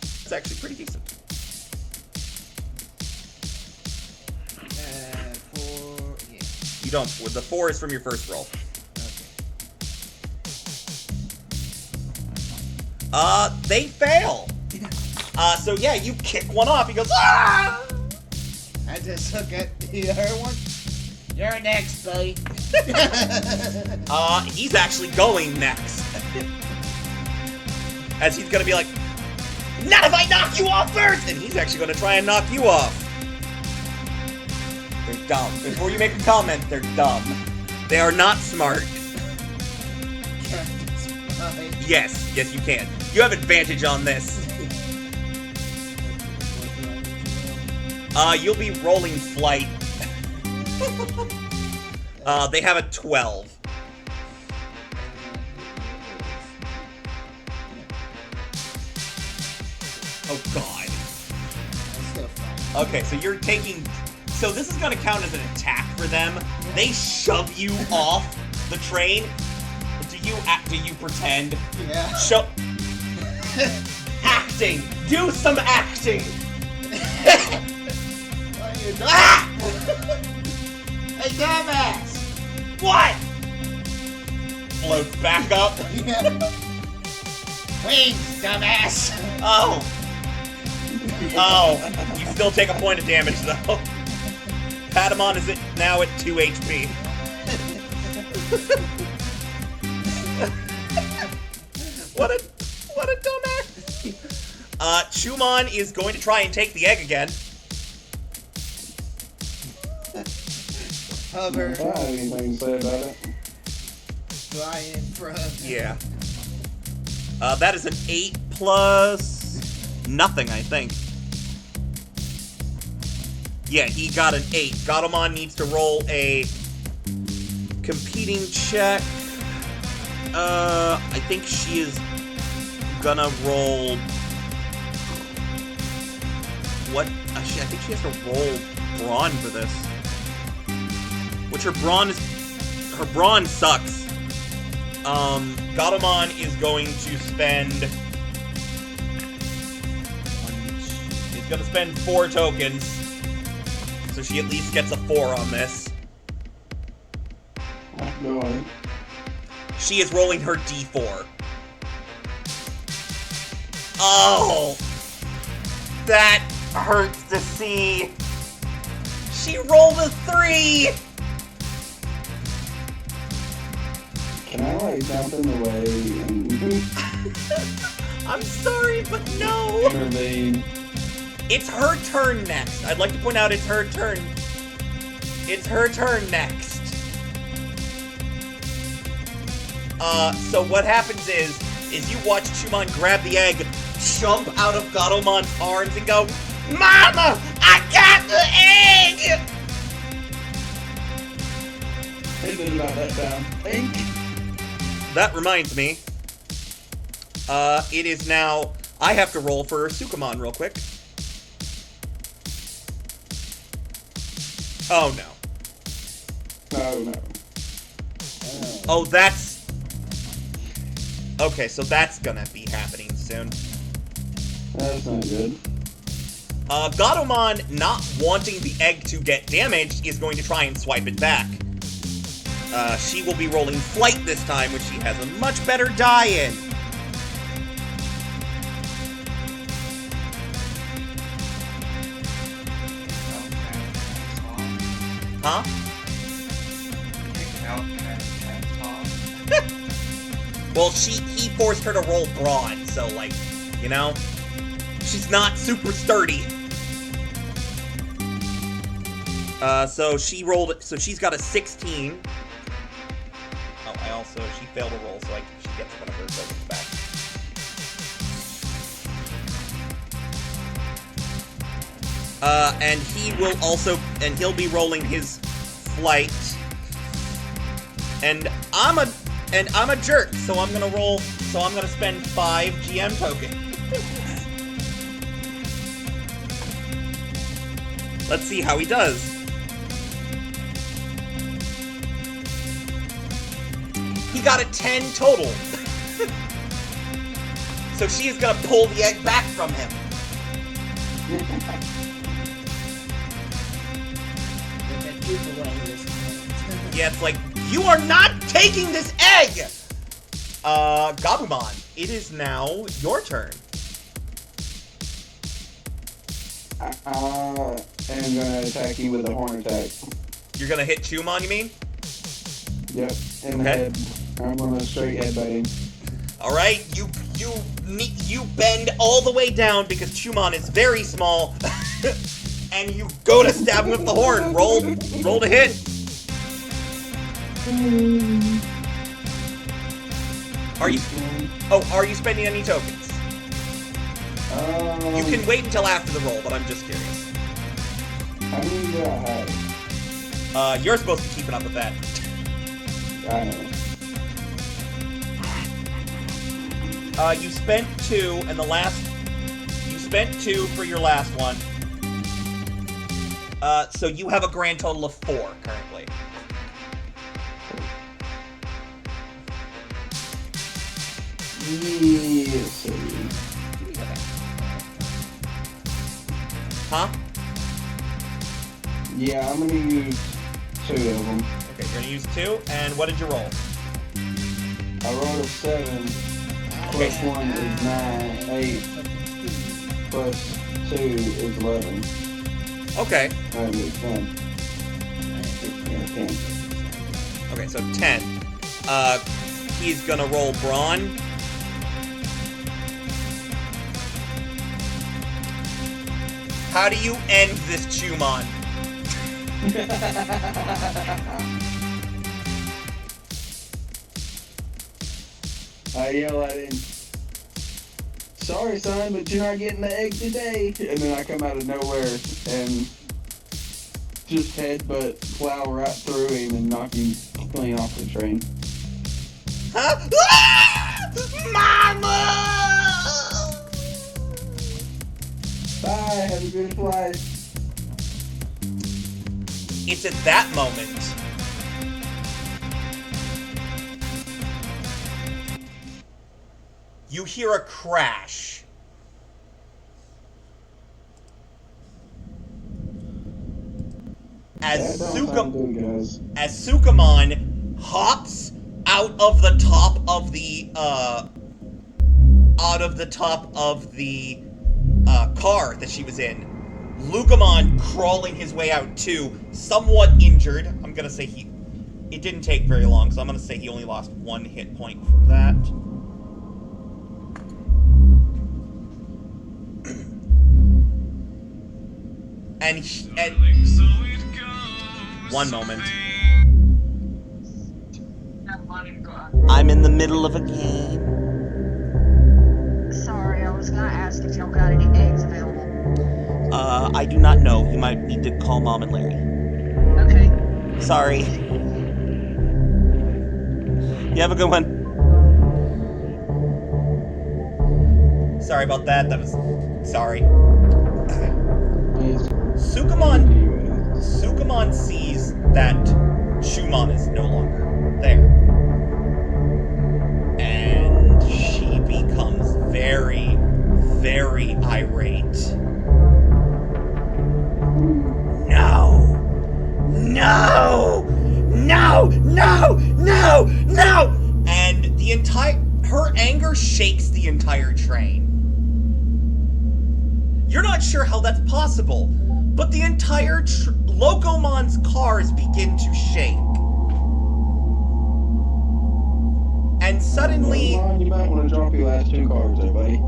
It's actually pretty decent. 4, yeah. You don't. The 4 is from your first roll. Okay. They fail. So yeah, you kick one off. He goes, ah! I just look at the other one. You're next, buddy. He's actually going next. As he's gonna be like, not if I knock you off first! And he's actually gonna try and knock you off. They're dumb. Before you make a comment, they're dumb. They are not smart. Yes, you can. You have advantage on this. You'll be rolling flight. They have a 12. Oh god. Okay, so you're taking... So this is gonna count as an attack for them. They shove you off the train. Do you pretend? Yeah. Acting! Do some acting! What are you doing? Ah! Hey, dumbass! What? Floats back up. Yeah. Wings, dumbass! Oh. Oh, you still take a point of damage though. Patamon is now at 2 HP. What a dumbass. Chumon is going to try and take the egg again. Hover. I don't have anything to say about it. Fly in front. Yeah. That is an 8 plus nothing, I think. Yeah, he got an 8. Gatomon needs to roll a competing check. I think she is gonna roll... What? Actually, I think she has to roll brawn for this. Which her brawn is... Her brawn sucks. Gatomon is going to spend... He's gonna spend 4 tokens. So she at least gets a 4 on this. Go on. She is rolling her d4. Oh! That hurts to see. She rolled a 3! Can I, like, jump in the way and I'm sorry, but no! intervene? It's her turn next. I'd like to point out it's her turn. It's her turn next. So what happens is you watch Chumon grab the egg, jump out of Gatomon's arms, and go, Mama, I got the egg! They did about that down. Thank you. That reminds me. It is now... I have to roll for Sukamon real quick. Oh, no. No. Oh, that's... Okay, so that's gonna be happening soon. That's not good. Gatomon, not wanting the egg to get damaged, is going to try and swipe it back. She will be rolling Flight this time, which she has a much better die in. Huh? Well, he forced her to roll brawn, so, like, you know? She's not super sturdy. So she rolled, so she's got a 16. Oh, she failed a roll, so she gets one of her tokens back. And he will also, and he'll be rolling his flight. And I'm a jerk, so I'm gonna spend 5 GM tokens. Let's see how he does. He got a 10 total. So she is gonna pull the egg back from him. Yeah, it's like, you are not taking this egg! Gabumon, it is now your turn. I am gonna attack you with a horn attack. You're gonna hit Chumon, you mean? Yep, in the Okay. head. I'm gonna straight headbutt him. Alright, you bend all the way down because Chumon is very small. And you go to stab him with the horn. Roll to hit. Are you spending any tokens? You can wait until after the roll, but I'm just curious. How many do I have? You're supposed to be keeping up with that. I know. You spent 2, and you spent 2 for your last one. So you have a grand total of 4 currently. Yes, sir. Huh? Yeah, I'm gonna use 2 of them. Okay, you're gonna use 2, and what did you roll? I rolled a 7. Plus 1 is 9, 8. Plus 2 is 11. Okay. It's 10. Yeah, 10. Okay, so 10. He's gonna roll Brawn. How do you end this Chumon? I yell at him, sorry son, but you're not getting the egg today. And then I come out of nowhere and just headbutt, plow right through him and knock him clean off the train. Huh? Ah! Mama! Bye, have a good flight. It's at that moment you hear a crash. As That don't sound good, guys. Sukamon hops out of the top of the car that she was in. Locomon crawling his way out too, somewhat injured. I'm gonna say it didn't take very long, so I'm gonna say he only lost 1 hit point from that. And one moment. I'm in the middle of a game. Sorry, I was gonna ask if y'all got any eggs available. I do not know. You might need to call Mom and Larry. Okay. Sorry. You have a good one. Sorry about that. That was... Sorry. Sukamon sees that Chumon is no longer there. And she becomes very, very irate. No! No! No! No! No! No! And her anger shakes the entire train. You're not sure how that's possible, but the entire Locomon's cars begin to shake. And suddenly... You might want to drop your last 2 cards there, buddy.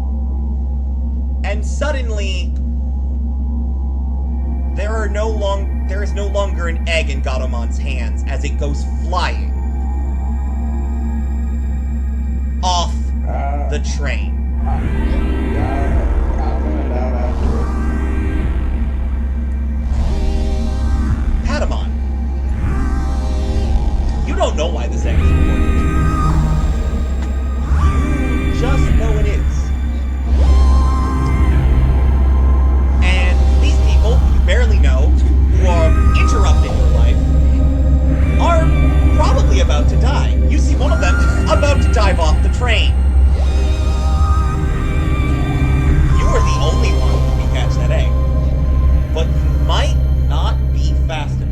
And suddenly... There is no longer an egg in Gadomon's hands as it goes flying off the train. I'll find out after. Patamon, you don't know why this egg is important. You just know it is. And these people you barely know, who are interrupting your life, are probably about to die. You see one of them about to dive off the train. You are the only one who can catch that egg. But you might not be fast enough.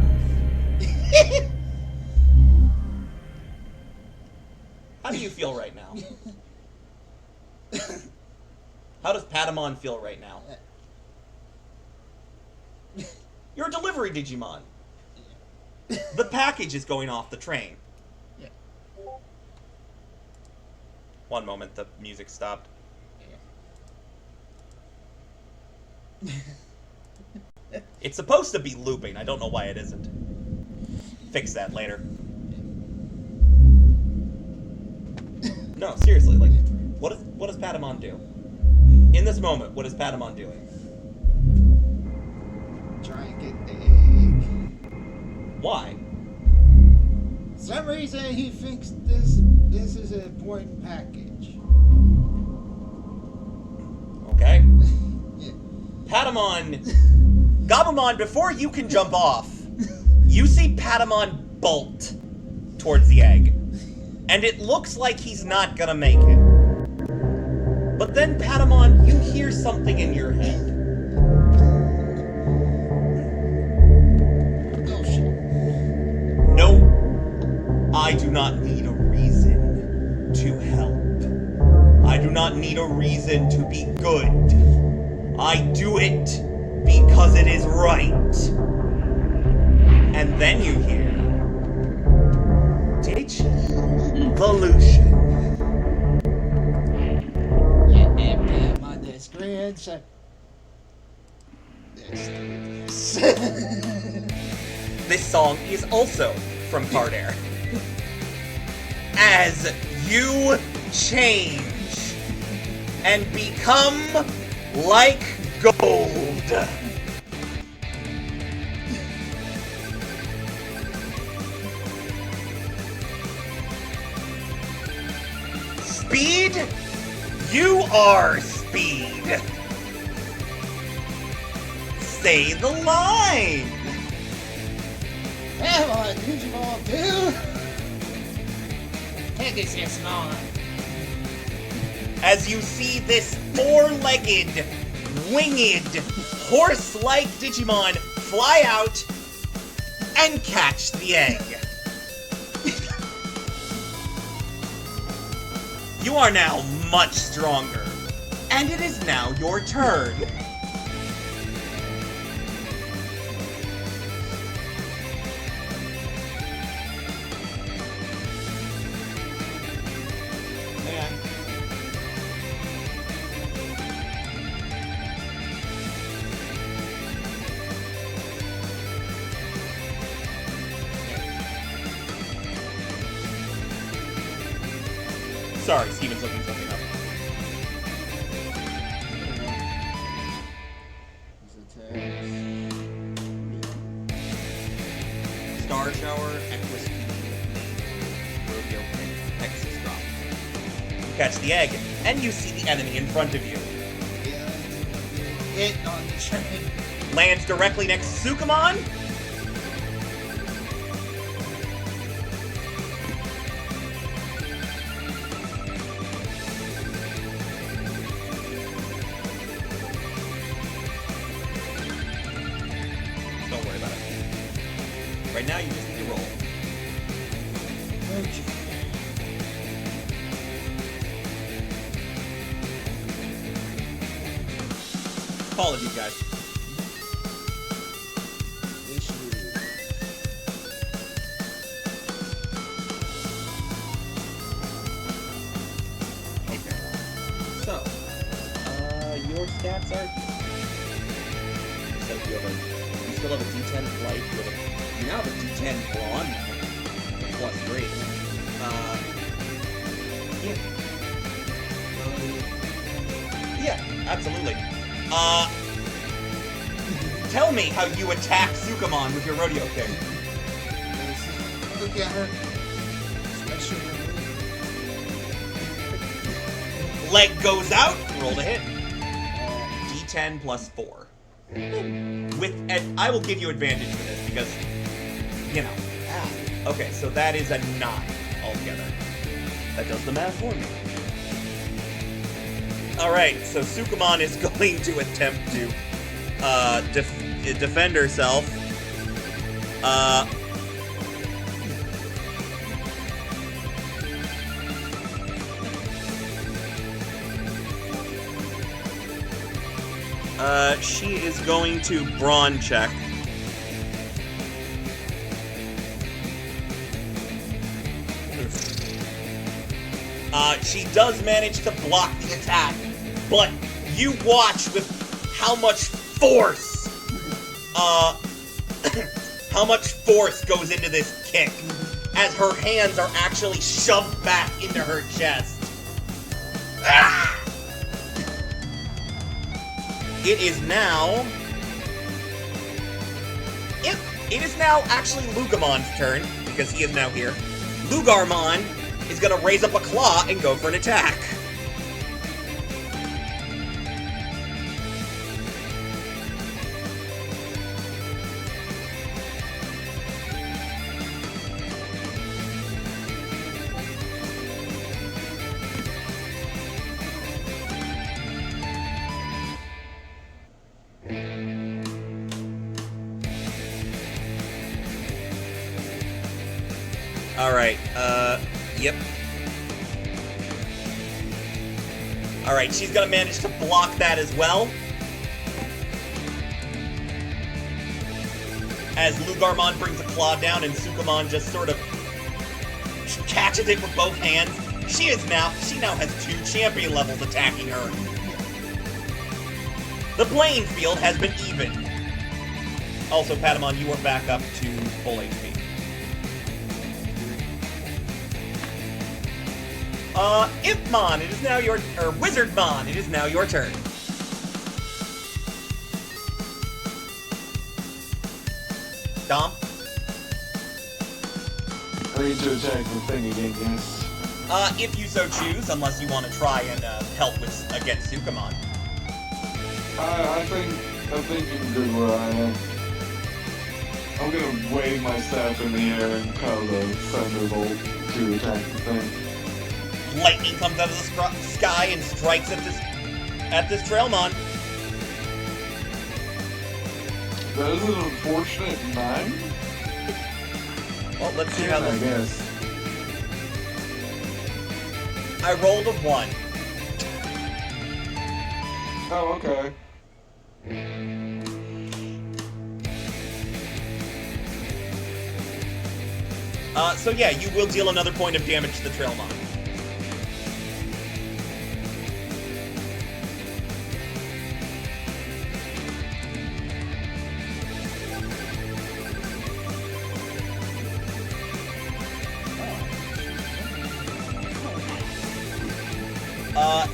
How do you feel right now? How does Patamon feel right now? You're a delivery Digimon. The package is going off the train. Yeah. One moment, the music stopped. It's supposed to be looping. I don't know why it isn't. Fix that later. No, seriously, like, what does Patamon do? In this moment, what is Patamon doing? Try and get the egg. Why? Some reason he thinks this is an important package. Okay. Yeah. Patamon, Gabumon, before you can jump off, you see Patamon bolt towards the egg. And it looks like he's not gonna make it. But then, Patamon, you hear something in your head. Oh shit. No, I do not need a reason to help. I do not need a reason to be good. I do it because it is right. And then you hear Digi-Volution. Yeah, FM on the screen. So This song is also from Card Air. As you change and become like gold. Speed? You are speed. Say the line. Come on, Digimon 2. Take this on. As you see this four-legged, winged, horse-like Digimon fly out and catch the egg. You are now much stronger, and it is now your turn. Sorry, Steven's looking something up. Star Shower, Equus Rodeo Pin, Texas Drop. You catch the egg, and you see the enemy in front of you. Hit on the train. Lands directly next to Sukamon. Don't worry about it. Right now, you just need to roll. Okay. Apologies, guys. Okay. So, your stats are. So you still have a D10 flight. You now have a D10 brawn plus 3. Yeah, absolutely. Tell me how you attack Sukamon with your rodeo kick. Look at her. Special Leg goes out. Roll to hit. D10 plus 4. And I will give you advantage for this because, you know. Okay, so that is a 9 altogether. That does the math for me. Alright, so Sukamon is going to attempt to defend herself. She is going to brawn check. She does manage to block the attack, but you watch with how much force, how much force goes into this kick, as her hands are actually shoved back into her chest. Ah! It is now actually Lugamon's turn, because he is now here. Lugarmon is gonna raise up a claw and go for an attack. Alright, yep. Alright, she's gonna manage to block that as well. as Lugarmon brings a claw down and Sukamon just sort of catches it with both hands. She now has 2 champion levels attacking her. The playing field has been even. Also, Patamon, you are back up to full HP. Impmon, it is now your, or Wizardmon, it is now your turn. Dom? I need to attack the thing again, yes. If you so choose, unless you want to try and help against Sukamon. I think you can do where I am. I'm gonna wave my staff in the air and cause a thunderbolt to attack the thing. Lightning comes out of the sky and strikes at this Trailmon. That is an unfortunate 9. Well, let's see how I this. guess. I rolled a 1. Oh, okay. So yeah, you will deal another point of damage to the Trailmon.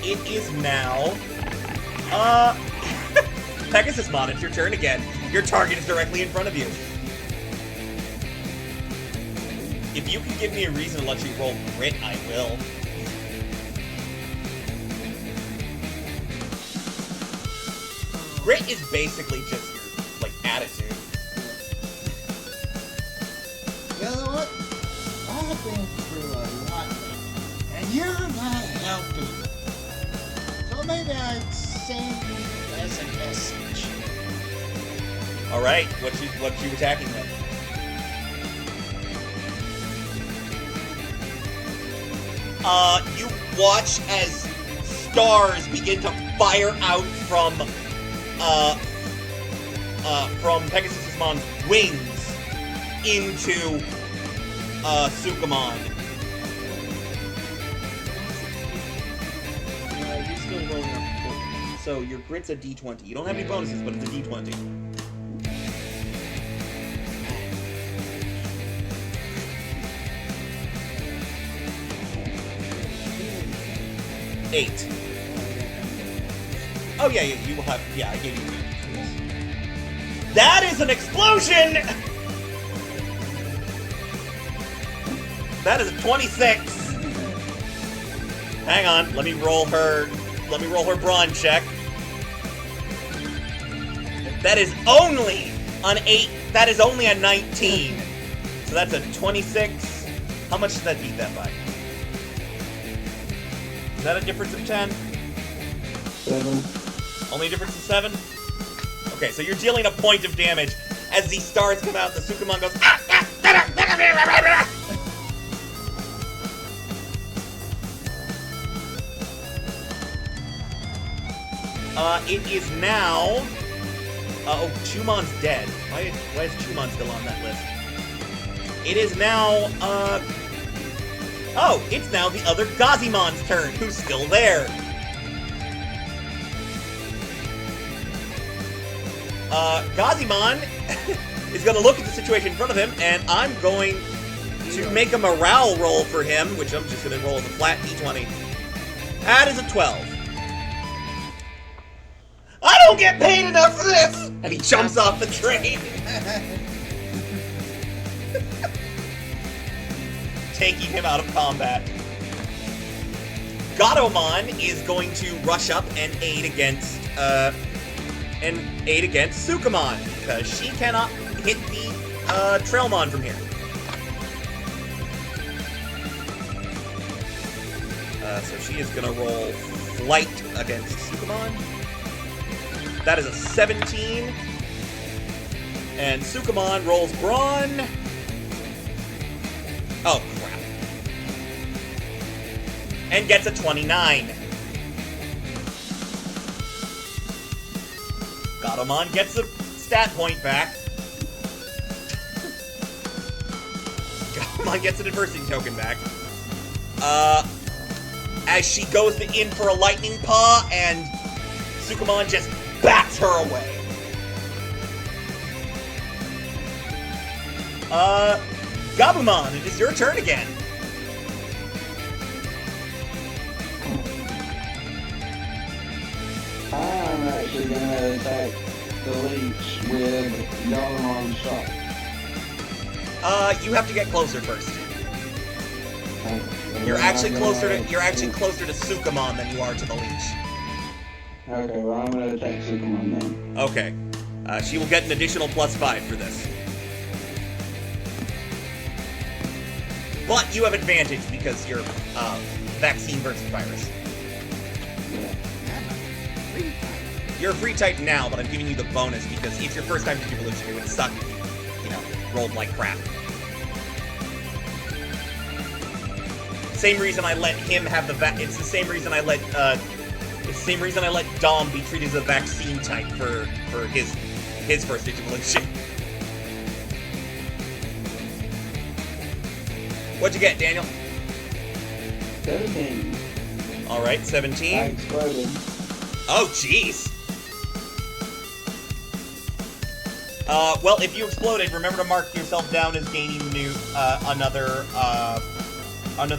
It is now, Pegasusmon, it's your turn again. Your target is directly in front of you. If you can give me a reason to let you roll grit, I will. Grit is basically just your, like, attitude. You know what? I've been through a lot, and you're not helping. So maybe I'd send you as a message. Alright, what you attacking then? You watch as stars begin to fire out from Pegasusmon's wings into Sukamon. You're still rolling up. So your grit's a D20. You don't have any bonuses, but it's a D20. Eight. Oh yeah, you will have. Yeah, I gave you that. That is an explosion. That is a 26. Hang on, let me roll her brawn check. That is only an 8. That is only a 19. So that's a 26. How much does that beat that by? Is that a difference of 10? 7. Only a difference of 7? Okay, so you're dealing a point of damage. As these stars come out, the Sukamon goes... It is now... oh, Chumon's dead. Why is Chumon still on that list? It is now, oh, it's now the other Gazimon's turn, who's still there. Gazimon is going to look at the situation in front of him, and I'm going to make a morale roll for him, which I'm just going to roll as a flat D20. That is a 12. I don't get paid enough for this! And he jumps off the train. Taking him out of combat. Gatomon is going to rush up and aid against Sukamon, because she cannot hit the Trailmon from here. So she is going to roll Flight against Sukamon. That is a 17. And Sukamon rolls Brawn. Oh, crap. And gets a 29. Gatomon gets a stat point back. Sukamon gets an adversity token back. As she goes in for a lightning paw, and Sukamon just bats her away. Gabumon, it is your turn again. I'm actually gonna attack the leech with Locomon's shot. You have to get closer first. You're actually closer to Sukamon than you are to the leech. Okay, well I'm gonna attack Sukamon then. Okay. She will get an additional +5 for this. But you have advantage because you're vaccine versus virus. You're a free type now, but I'm giving you the bonus because it's your first time to evolution. It would suck if you rolled like crap. Same reason I let him have the it's the same reason I let Dom be treated as a vaccine type for his first evolution. What'd you get, Daniel? 17. All right, I 17. exploded. Oh, jeez. Well, if you exploded, remember to mark yourself down as gaining another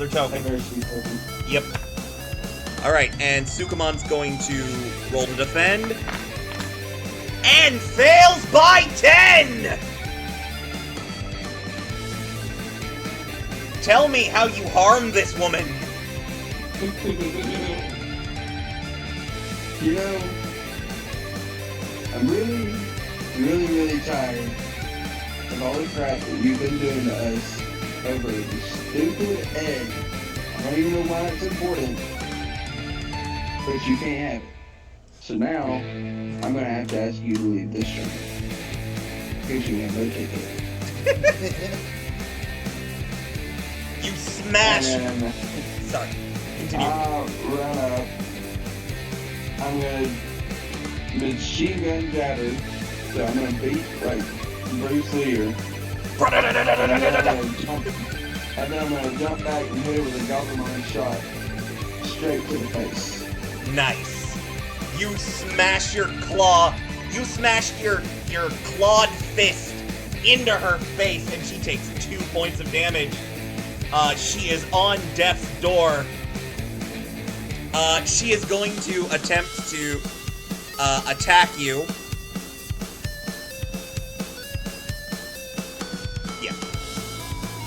token. Adversity token. Yep. Alright, and Sukamon's going to roll to defend. And fails by 10! Tell me how you harmed this woman. You know, I'm really, really, really tired of all the crap that you've been doing to us over this stupid egg. I don't even know why it's important, but you can't have it. So now, I'm gonna have to ask you to leave this room. Because you have no ticket. You smash. And then Sorry. Continue. I'll run up. I'm gonna machine gun jabber. So I'm gonna beat like Bruce Lee. And then I'm gonna jump back and hit it with a Locomon shot straight to the face. Nice. You smash your claw. You smash your clawed fist into her face, and she takes 2 points of damage. She is on death's door. She is going to attempt to attack you. Yeah.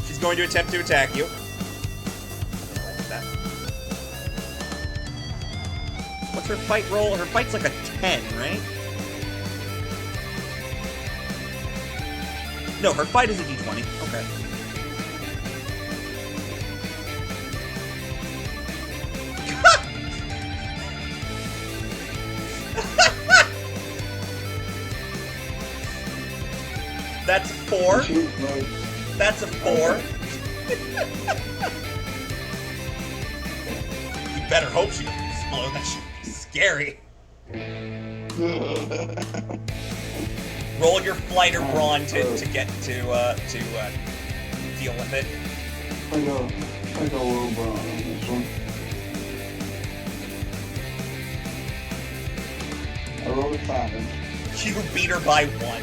She's going to attempt to attack you. What's her fight roll? Her fight's like a 10, right? No, her fight is a d20. Okay. That's 4. That's a 4. You better hope she doesn't explode. That should be scary. Roll your flight or brawn to get to deal with it. I go low brawn on this one. I rolled a 5. You beat her by 1.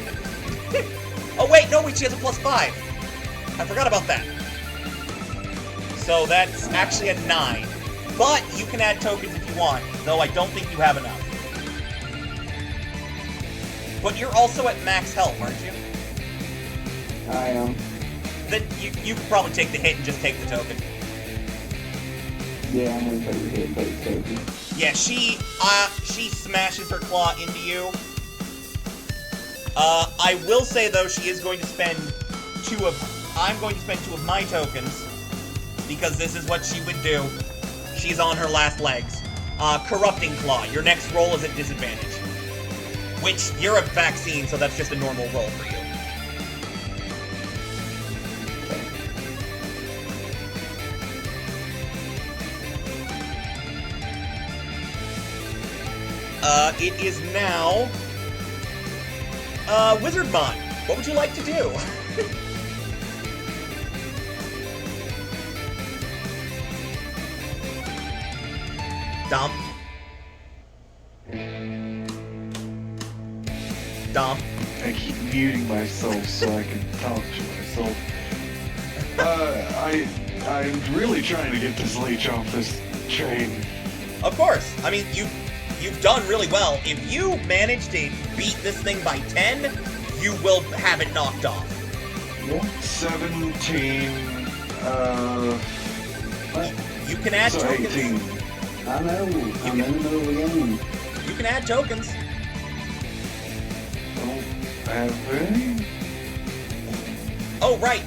Oh wait, no, she has a +5. I forgot about that. So that's actually a 9. But you can add tokens if you want, though I don't think you have enough. But you're also at max health, aren't you? I am. Then you could probably take the hit and just take the token. Yeah, I'm gonna take the hit, take the token. Yeah, she smashes her claw into you. I will say though, she is going to spend I'm going to spend 2 of my tokens, because this is what she would do. She's on her last legs. Corrupting Claw. Your next roll is at disadvantage. Which, you're a vaccine, so that's just a normal roll for you. It is now... Wizardmon. What would you like to do? Dom? Dom? I keep muting myself so I can talk to myself. I'm really trying to get this leech off this train. Of course. I mean, you've done really well. If you manage to beat this thing by 10, you will have it knocked off. 17, You can add so tokens. 18. I know. I'm in the middle of the game. You can add tokens. Don't have any? Oh, right.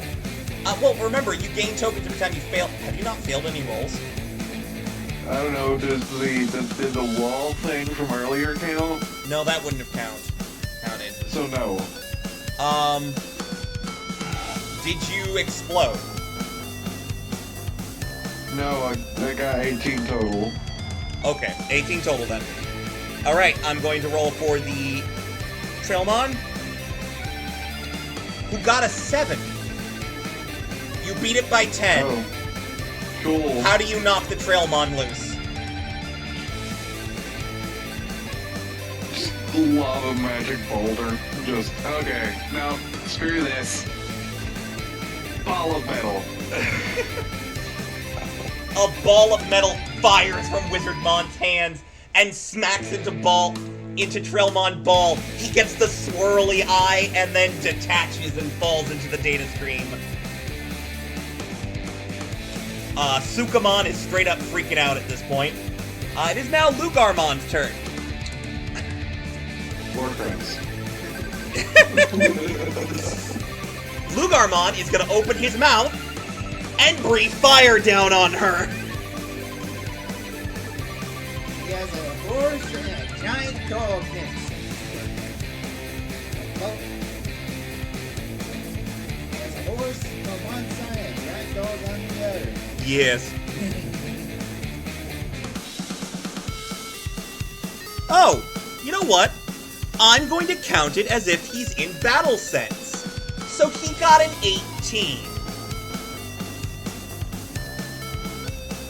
Well, remember, you gain tokens every time you fail. Have you not failed any rolls? I don't know, did the wall thing from earlier count? No, that wouldn't have counted. So no. Did you explode? No, I got 18 total. Okay, 18 total then. Alright, I'm going to roll for the Trailmon, who got a 7. You beat it by 10. Oh. Cool. How do you knock the Trailmon loose? Just lava magic boulder. Just, okay, no, screw this. Ball of metal. A ball of metal fires from Wizardmon's hands and smacks into Trailmon Ball. He gets the swirly eye and then detaches and falls into the data stream. Sukamon is straight up freaking out at this point. It is now Lugarmon's turn. Warcrafts. Lugarmon is gonna open his mouth and breathe fire down on her. He has a horse and a giant dog next. Oh. He has a horse on one side and a giant dog on the other. Yes. Oh, you know what? I'm going to count it as if he's in battle sense. So he got an 18.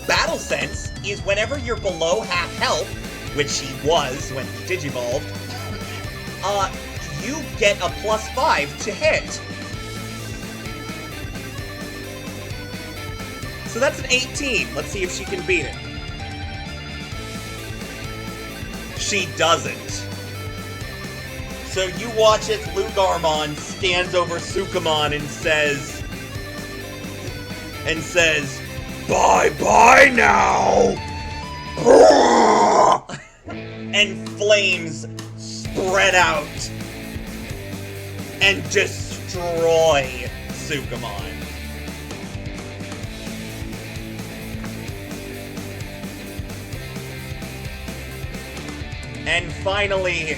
Battle sense is whenever you're below half health, which he was when he digivolved, you get a +5 to hit. So that's an 18. Let's see if she can beat it. She doesn't. So you watch as Lugarmon stands over Sukamon and says, "Bye-bye now!" And flames spread out and destroy Sukamon. And finally,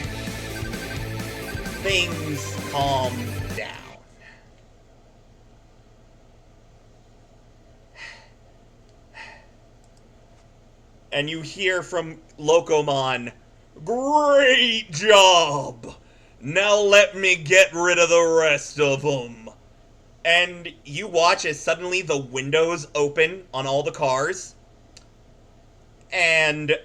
things calm down. And you hear from Locomon, "Great job! Now let me get rid of the rest of them." And you watch as suddenly the windows open on all the cars. And,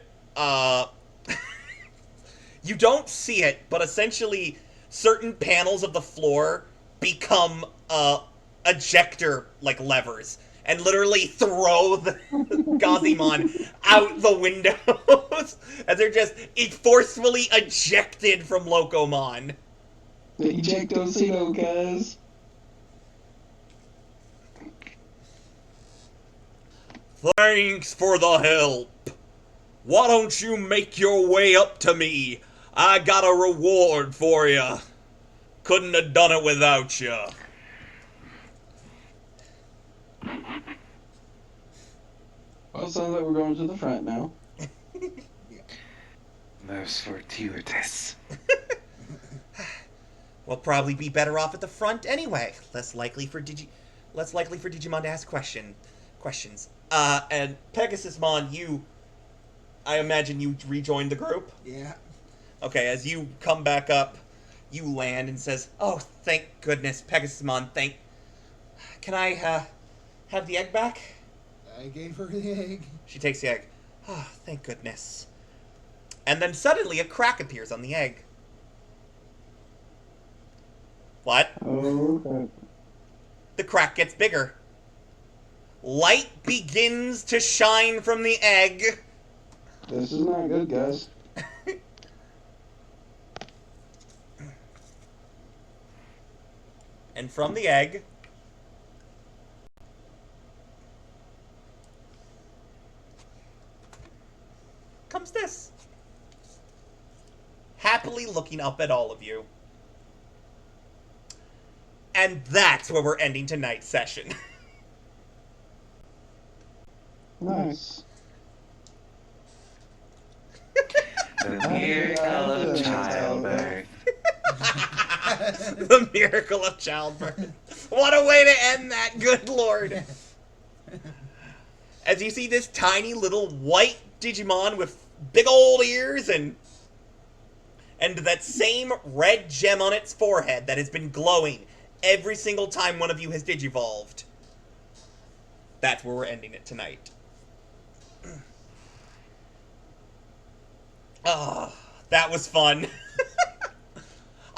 you don't see it, but essentially certain panels of the floor become ejector like levers and literally throw the Gazimon out the windows as they're just forcefully ejected from Locomon. The ejectocito, guys. Thanks for the help. Why don't you make your way up to me? I got a reward for you. Couldn't have done it without you. Well, it sounds like we're going to the front now. Most fortuitous. We'll probably be better off at the front anyway. Less likely for Digimon to ask questions. And Pegasusmon, I imagine you rejoined the group? Yeah. Okay, as you come back up, you land and says, "Oh, thank goodness, Pegasusmon, Can I, have the egg back?" I gave her the egg. She takes the egg. Oh, thank goodness. And then suddenly a crack appears on the egg. What? Oh, okay. The crack gets bigger. Light begins to shine from the egg. This is not good, guys. And from the egg comes this. Happily looking up at all of you. And that's where we're ending tonight's session. Nice. The miracle of childbirth. The miracle of childbirth. What a way to end that, good lord. As you see this tiny little white Digimon with big old ears and that same red gem on its forehead that has been glowing every single time one of you has digivolved. That's where we're ending it tonight. Ah, that was fun.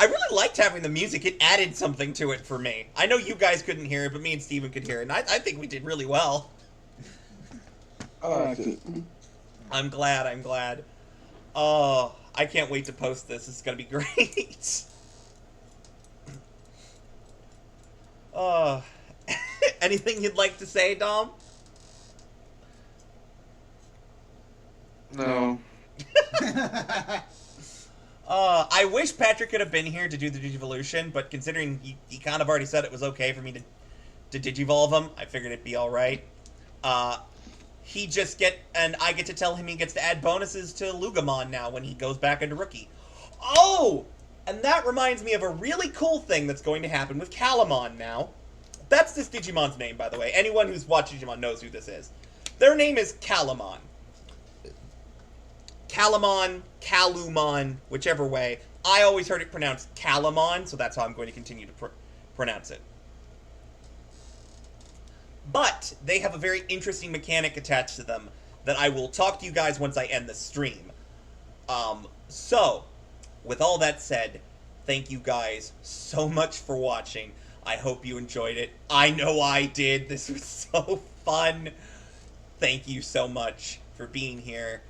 I really liked having the music. It added something to it for me. I know you guys couldn't hear it, but me and Steven could hear it, and I think we did really well. I liked it. I'm glad. Oh, I can't wait to post this. It's gonna be great. Anything you'd like to say, Dom? No. I wish Patrick could have been here to do the Digivolution, but considering he kind of already said it was okay for me to Digivolve him, I figured it'd be alright. I get to tell him he gets to add bonuses to Locomon now when he goes back into Rookie. Oh! And that reminds me of a really cool thing that's going to happen with Calamon now. That's this Digimon's name, by the way. Anyone who's watched Digimon knows who this is. Their name is Calamon. Calamon, Calumon, whichever way. I always heard it pronounced Calamon, so that's how I'm going to continue to pronounce it. But they have a very interesting mechanic attached to them that I will talk to you guys once I end the stream. So, with all that said, thank you guys so much for watching. I hope you enjoyed it. I know I did. This was so fun. Thank you so much for being here.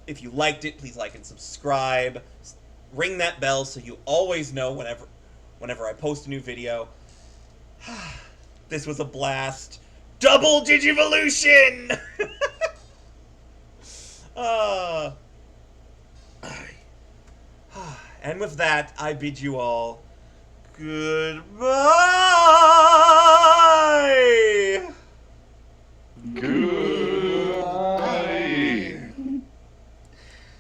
If you liked it, please like and subscribe. Ring that bell so you always know whenever I post a new video. This was a blast. Double Digivolution! And with that, I bid you all goodbye!